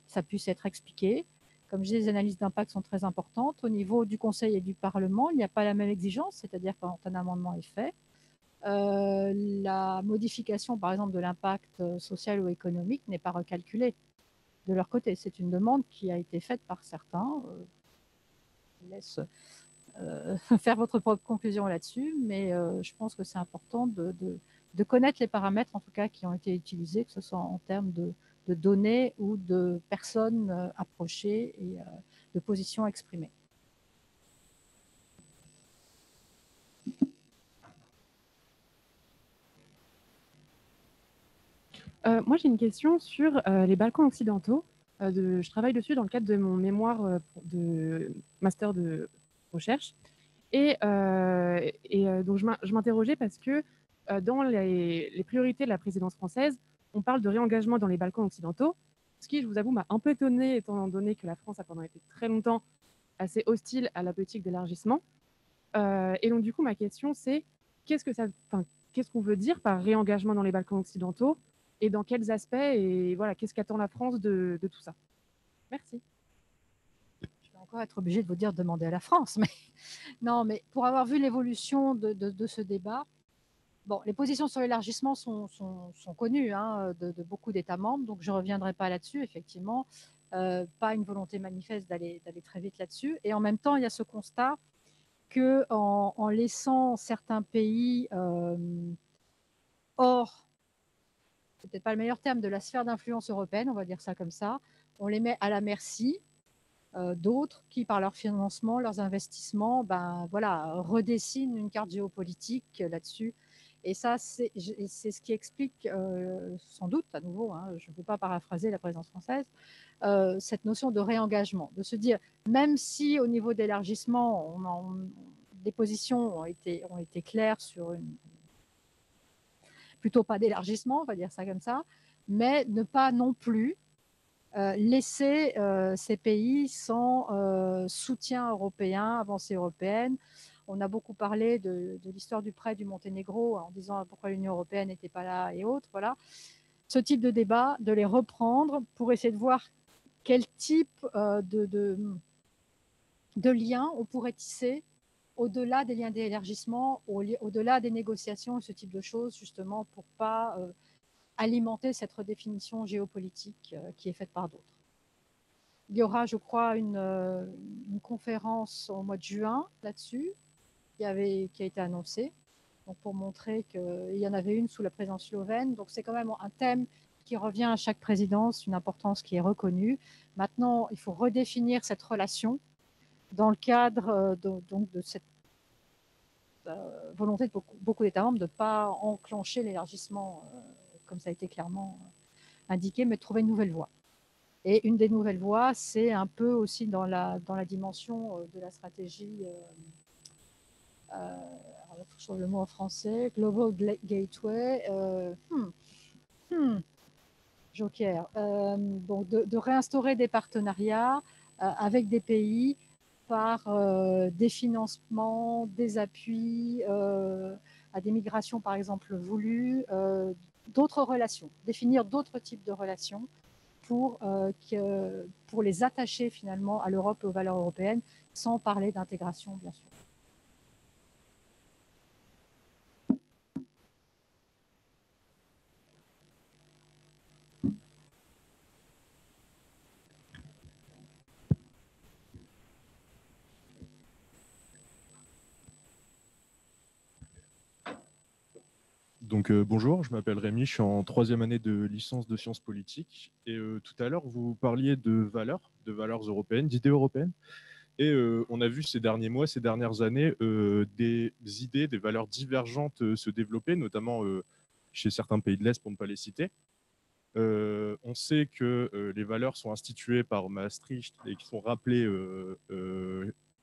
ça puisse être expliqué. Comme je disais, les analyses d'impact sont très importantes. Au niveau du Conseil et du Parlement, il n'y a pas la même exigence, c'est-à-dire quand un amendement est fait, la modification, par exemple, de l'impact social ou économique n'est pas recalculée de leur côté. C'est une demande qui a été faite par certains. Je laisse faire votre propre conclusion là-dessus, mais je pense que c'est important de connaître les paramètres, en tout cas, qui ont été utilisés, que ce soit en termes de données ou de personnes approchées et de positions exprimées. Moi, j'ai une question sur les Balkans occidentaux. Je travaille dessus dans le cadre de mon mémoire de master de recherche. Et donc, je m'interrogeais parce que dans les priorités de la présidence française, on parle de réengagement dans les Balkans occidentaux, ce qui, je vous avoue, m'a un peu étonnée, étant donné que la France a pendant été très longtemps assez hostile à la politique d'élargissement. Et donc, du coup, ma question, c'est qu'est-ce qu'on veut dire par réengagement dans les Balkans occidentaux et dans quels aspects, et voilà, qu'est-ce qu'attend la France de tout ça? Merci. Je vais encore être obligée de vous dire demander à la France, mais non, mais pour avoir vu l'évolution de ce débat, bon, les positions sur l'élargissement sont connues hein, de beaucoup d'États membres, donc je ne reviendrai pas là-dessus, effectivement. Pas une volonté manifeste d'aller très vite là-dessus. Et en même temps, il y a ce constat qu'en laissant certains pays hors, c'est peut-être pas le meilleur terme, de la sphère d'influence européenne, on va dire ça comme ça, on les met à la merci d'autres qui, par leur financement, leurs investissements, ben, voilà, redessinent une carte géopolitique là-dessus. Et ça, c'est ce qui explique, sans doute, à nouveau, hein, je ne veux pas paraphraser la présidence française, cette notion de réengagement, de se dire, même si au niveau d'élargissement, des positions ont été claires sur plutôt pas d'élargissement, on va dire ça comme ça, mais ne pas non plus laisser ces pays sans soutien européen, avancée européenne. On a beaucoup parlé de l'histoire du prêt du Monténégro en disant pourquoi l'Union européenne n'était pas là et autres. Voilà. Ce type de débat, de les reprendre pour essayer de voir quel type de liens on pourrait tisser au-delà des liens d'élargissement, au-delà des négociations et ce type de choses, justement, pour ne pas alimenter cette redéfinition géopolitique qui est faite par d'autres. Il y aura, je crois, une conférence au mois de juin là-dessus, qui a été annoncée, donc pour montrer qu'il y en avait une sous la présidence slovène. Donc c'est quand même un thème qui revient à chaque présidence, une importance qui est reconnue. Maintenant, il faut redéfinir cette relation dans le cadre de cette volonté de beaucoup d'États membres de ne pas enclencher l'élargissement, comme ça a été clairement indiqué, mais de trouver une nouvelle voie. Et une des nouvelles voies, c'est un peu aussi dans la dimension de la stratégie, je trouve le mot en français, Global Gateway, Joker, donc de réinstaurer des partenariats avec des pays par des financements, des appuis à des migrations par exemple voulues, d'autres relations, définir d'autres types de relations pour les attacher finalement à l'Europe et aux valeurs européennes, sans parler d'intégration, bien sûr. Donc bonjour, je m'appelle Rémi, je suis en 3e année de licence de sciences politiques. Et tout à l'heure, vous parliez de valeurs européennes, d'idées européennes. Et on a vu ces derniers mois, ces dernières années, des idées, des valeurs divergentes se développer, notamment chez certains pays de l'Est, pour ne pas les citer. On sait que les valeurs sont instituées par Maastricht et qui sont rappelées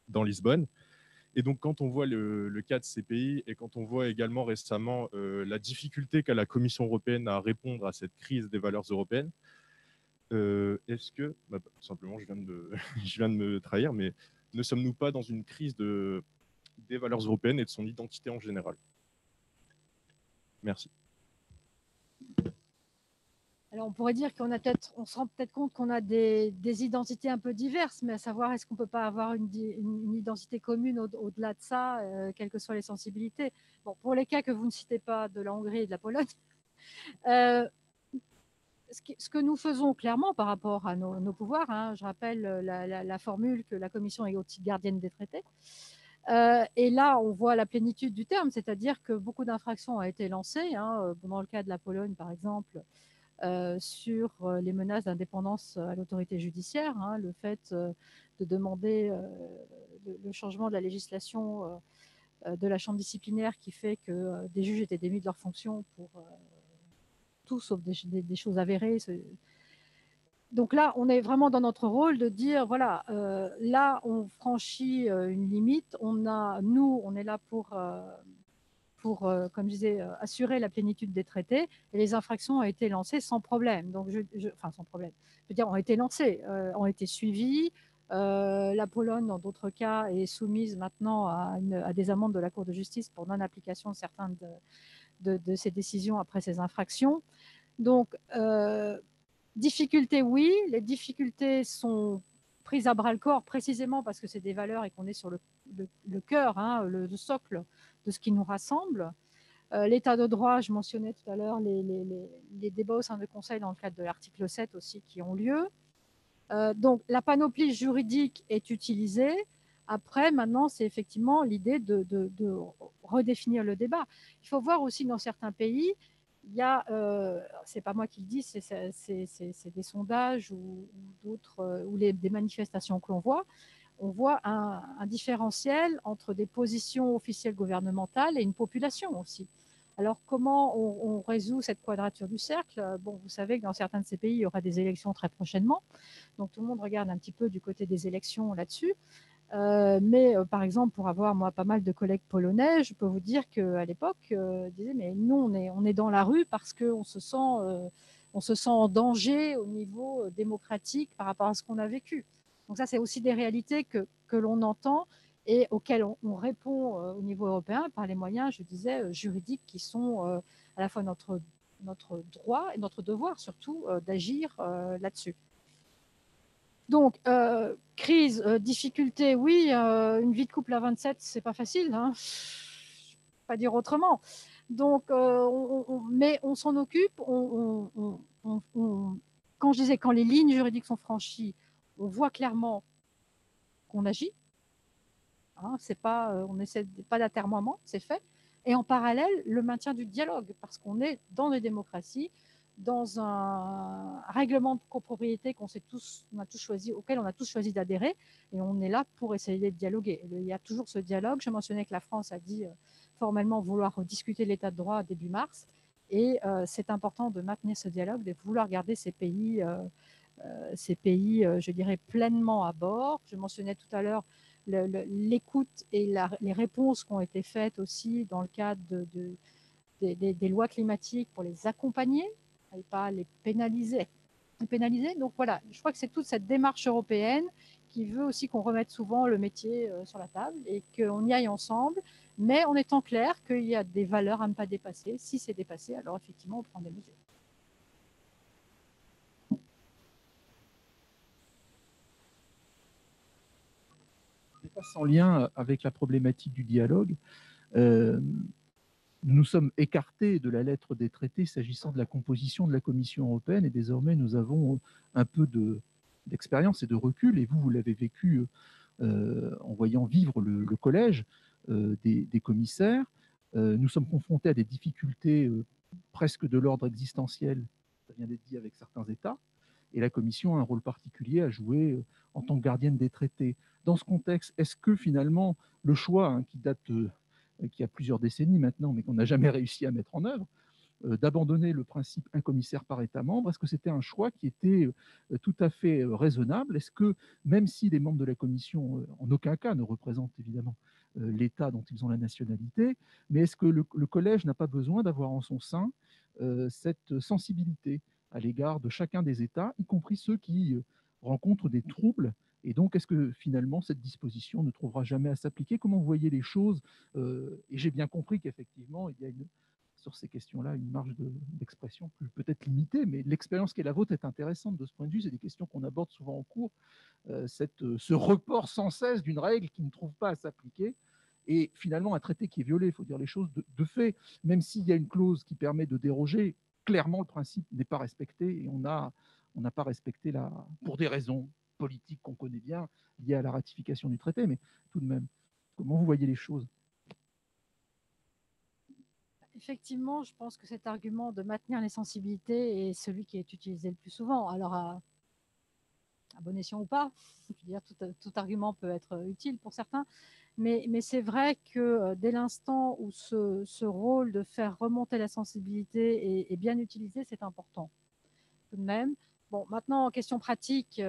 dans Lisbonne. Et donc, quand on voit le cas de ces pays et quand on voit également récemment la difficulté qu'a la Commission européenne à répondre à cette crise des valeurs européennes, est-ce que, tout simplement, je viens de me trahir, mais ne sommes-nous pas dans une crise des valeurs européennes et de son identité en général? Merci. Alors, on pourrait dire on se rend peut-être compte qu'on a des identités un peu diverses, mais à savoir, est-ce qu'on ne peut pas avoir une identité commune au-delà de ça, quelles que soient les sensibilités? Bon, pour les cas que vous ne citez pas de la Hongrie et de la Pologne, ce que nous faisons clairement par rapport à nos pouvoirs, hein, je rappelle la formule que la Commission est aussi gardienne des traités. Et là, on voit la plénitude du terme, c'est-à-dire que beaucoup d'infractions ont été lancées, hein, dans le cas de la Pologne, par exemple, sur les menaces d'indépendance à l'autorité judiciaire, hein, le fait de demander le changement de la législation de la chambre disciplinaire qui fait que des juges étaient démis de leurs fonctions pour tout sauf des choses avérées. Donc là, on est vraiment dans notre rôle de dire, voilà, là, on franchit une limite. On est là pour comme je disais, assurer la plénitude des traités. Et les infractions ont été lancées sans problème. Donc, enfin, sans problème. Je veux dire, ont été lancées, ont été suivies. La Pologne, dans d'autres cas, est soumise maintenant à des amendes de la Cour de justice pour non-application de certaines de ces décisions après ces infractions. Donc, difficultés, oui. Les difficultés sont prises à bras-le-corps précisément parce que c'est des valeurs et qu'on est sur le cœur, hein, le socle de ce qui nous rassemble. L'état de droit, je mentionnais tout à l'heure les débats au sein du Conseil dans le cadre de l'article 7 aussi qui ont lieu. Donc, la panoplie juridique est utilisée. Après, maintenant, c'est effectivement l'idée de redéfinir le débat. Il faut voir aussi dans certains pays, il y a, c'est pas moi qui le dis, c'est des sondages ou d'autres, ou des manifestations que l'on voit. On voit un différentiel entre des positions officielles gouvernementales et une population aussi. Alors, comment on résout cette quadrature du cercle? Bon, vous savez que dans certains de ces pays, il y aura des élections très prochainement. Donc, tout le monde regarde un petit peu du côté des élections là-dessus. Mais par exemple, pour avoir moi pas mal de collègues polonais, je peux vous dire qu'à l'époque, ils disaient mais nous on est dans la rue parce qu'on se sent en danger au niveau démocratique par rapport à ce qu'on a vécu. Donc ça, c'est aussi des réalités que l'on entend et auxquelles on répond au niveau européen par les moyens, je disais, juridiques qui sont à la fois notre droit et notre devoir surtout d'agir là-dessus. Donc, crise, difficulté, oui, une vie de couple à 27, c'est pas facile, hein, je peux pas dire autrement. Donc, mais on s'en occupe. Quand je disais quand les lignes juridiques sont franchies, on voit clairement qu'on agit. Hein, c'est pas, on essaie pas d'atermoiement, c'est fait. Et en parallèle, le maintien du dialogue, parce qu'on est dans les démocraties, dans un règlement de copropriété qu'on a tous choisi, auquel on a tous choisi d'adhérer, et on est là pour essayer de dialoguer. Il y a toujours ce dialogue. Je mentionnais que la France a dit formellement vouloir discuter de l'état de droit début mars, et c'est important de maintenir ce dialogue, de vouloir garder ces pays, je dirais, pleinement à bord. Je mentionnais tout à l'heure l'écoute et les réponses qui ont été faites aussi dans le cadre des lois climatiques pour les accompagner et pas les pénaliser. Donc voilà, je crois que c'est toute cette démarche européenne qui veut aussi qu'on remette souvent le métier sur la table et qu'on y aille ensemble, mais en étant clair qu'il y a des valeurs à ne pas dépasser. Si c'est dépassé, alors effectivement, on prend des mesures. Pas sans lien avec la problématique du dialogue. Nous nous sommes écartés de la lettre des traités s'agissant de la composition de la Commission européenne et désormais nous avons un peu d'expérience et de recul et vous l'avez vécu en voyant vivre le collège des commissaires. Nous sommes confrontés à des difficultés presque de l'ordre existentiel, ça vient d'être dit avec certains États, et la Commission a un rôle particulier à jouer en tant que gardienne des traités. Dans ce contexte, est-ce que finalement le choix qui date qui a plusieurs décennies maintenant, mais qu'on n'a jamais réussi à mettre en œuvre, d'abandonner le principe un commissaire par État membre, est-ce que c'était un choix qui était tout à fait raisonnable? Est-ce que, même si les membres de la Commission, en aucun cas, ne représentent évidemment l'État dont ils ont la nationalité, mais est-ce que le collège n'a pas besoin d'avoir en son sein cette sensibilité à l'égard de chacun des États, y compris ceux qui rencontrent des troubles? Et donc, est-ce que finalement, cette disposition ne trouvera jamais à s'appliquer? Comment vous voyez les choses? Et j'ai bien compris qu'effectivement, il y a sur ces questions-là une marge d'expression peut-être limitée, mais l'expérience qui est la vôtre est intéressante de ce point de vue. C'est des questions qu'on aborde souvent en cours, ce report sans cesse d'une règle qui ne trouve pas à s'appliquer. Et finalement, un traité qui est violé, il faut dire les choses de fait, même s'il y a une clause qui permet de déroger, clairement, le principe n'est pas respecté et on n'a pas respecté pour des raisons politiques qu'on connaît bien, liées à la ratification du traité, mais tout de même, comment vous voyez les choses? Effectivement, je pense que cet argument de maintenir les sensibilités est celui qui est utilisé le plus souvent. Alors, à bon escient ou pas, je veux dire, tout argument peut être utile pour certains, mais c'est vrai que dès l'instant où ce rôle de faire remonter la sensibilité est bien utilisé, c'est important tout de même. Bon, maintenant, en question pratique,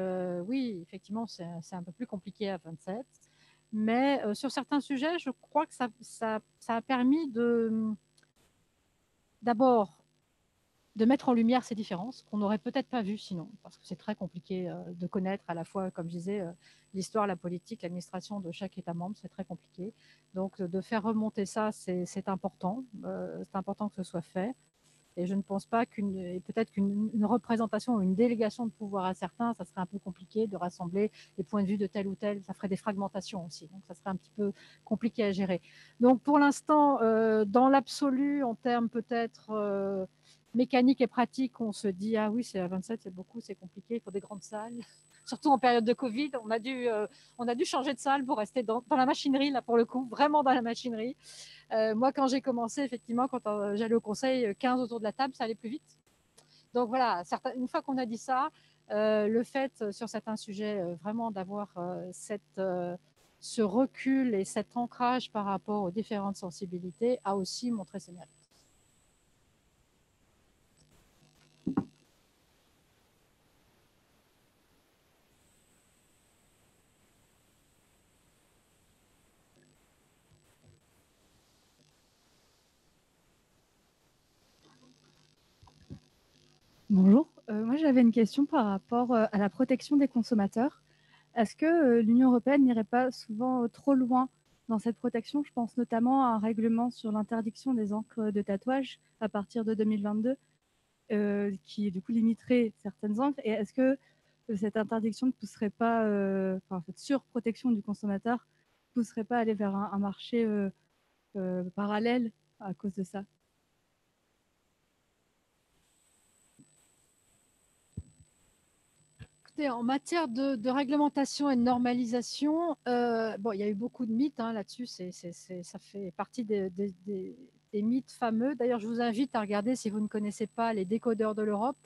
oui, effectivement, c'est un peu plus compliqué à 27, mais sur certains sujets, je crois que ça a permis d'abord de mettre en lumière ces différences qu'on n'aurait peut-être pas vues sinon, parce que c'est très compliqué de connaître à la fois, comme je disais, l'histoire, la politique, l'administration de chaque État membre, c'est très compliqué. Donc de faire remonter ça, c'est important que ce soit fait. Et je ne pense pas peut-être qu'une représentation ou une délégation de pouvoir à certains, ça serait un peu compliqué de rassembler les points de vue de tel ou tel, ça ferait des fragmentations aussi, donc ça serait un petit peu compliqué à gérer. Donc pour l'instant, dans l'absolu, en termes peut-être mécanique et pratique, on se dit ah oui, c'est à 27, c'est beaucoup, c'est compliqué, il faut des grandes salles. Surtout en période de Covid, on a dû changer de salle pour rester dans la machinerie, là pour le coup, vraiment dans la machinerie. Moi, quand j'ai commencé, effectivement, quand j'allais au conseil, 15 autour de la table, ça allait plus vite. Donc voilà, une fois qu'on a dit ça, le fait sur certains sujets vraiment d'avoir ce recul et cet ancrage par rapport aux différentes sensibilités a aussi montré ses mérites. Bonjour, moi j'avais une question par rapport à la protection des consommateurs. Est-ce que l'Union européenne n'irait pas souvent trop loin dans cette protection? Je pense notamment à un règlement sur l'interdiction des encres de tatouage à partir de 2022, qui du coup limiterait certaines encres. Et est-ce que cette interdiction ne pousserait pas, cette surprotection du consommateur ne pousserait pas à aller vers un marché parallèle à cause de ça? En matière de réglementation et de normalisation, bon, il y a eu beaucoup de mythes là-dessus, ça fait partie des mythes fameux. D'ailleurs, je vous invite à regarder, si vous ne connaissez pas, les décodeurs de l'Europe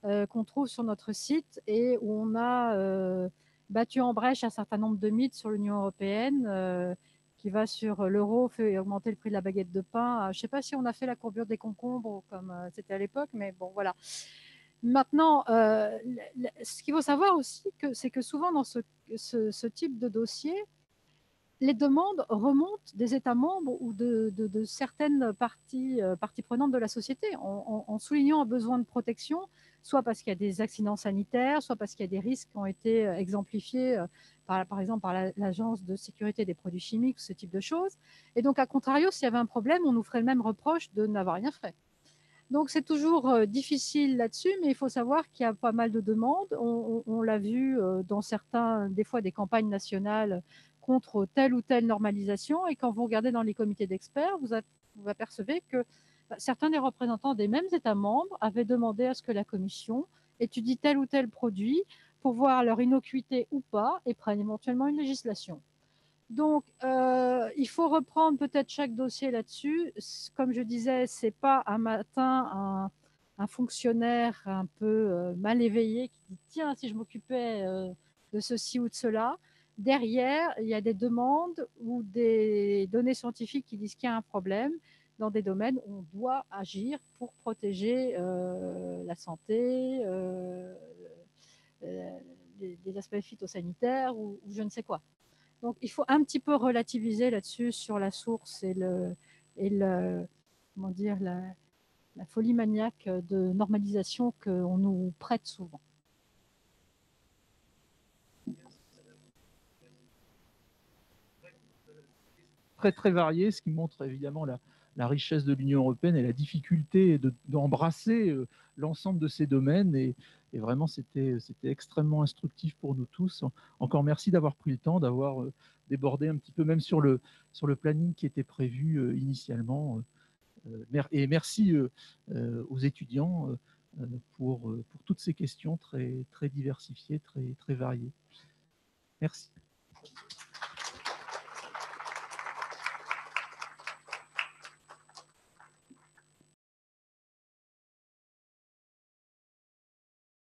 qu'on trouve sur notre site et où on a battu en brèche un certain nombre de mythes sur l'Union européenne qui va sur l'euro fait augmenter le prix de la baguette de pain. Je ne sais pas si on a fait la courbure des concombres comme c'était à l'époque, mais bon, voilà. Maintenant, ce qu'il faut savoir aussi, c'est que souvent dans ce type de dossier, les demandes remontent des États membres ou de certaines parties prenantes de la société, en soulignant un besoin de protection, soit parce qu'il y a des accidents sanitaires, soit parce qu'il y a des risques qui ont été exemplifiés par exemple par l'Agence de sécurité des produits chimiques, ce type de choses. Et donc, à contrario, s'il y avait un problème, on nous ferait le même reproche de n'avoir rien fait. Donc, c'est toujours difficile là-dessus, mais il faut savoir qu'il y a pas mal de demandes. On l'a vu dans des fois, des campagnes nationales contre telle ou telle normalisation. Et quand vous regardez dans les comités d'experts, vous apercevez que certains des représentants des mêmes États membres avaient demandé à ce que la Commission étudie tel ou tel produit pour voir leur innocuité ou pas et prenne éventuellement une législation. Donc, il faut reprendre peut-être chaque dossier là-dessus. Comme je disais, ce n'est pas un matin un fonctionnaire un peu mal éveillé qui dit « Tiens, si je m'occupais de ceci ou de cela ». Derrière, il y a des demandes ou des données scientifiques qui disent qu'il y a un problème dans des domaines où on doit agir pour protéger la santé, des aspects phytosanitaires ou je ne sais quoi. Donc, il faut un petit peu relativiser là-dessus sur la source et comment dire, la folie maniaque de normalisation qu'on nous prête souvent. Très, très varié, ce qui montre évidemment la richesse de l'Union européenne et la difficulté d'embrasser l'ensemble de ces domaines. Et vraiment, c'était extrêmement instructif pour nous tous. Encore merci d'avoir pris le temps, d'avoir débordé un petit peu même sur le planning qui était prévu initialement. Et merci aux étudiants pour toutes ces questions très, très diversifiées, très, très variées. Merci.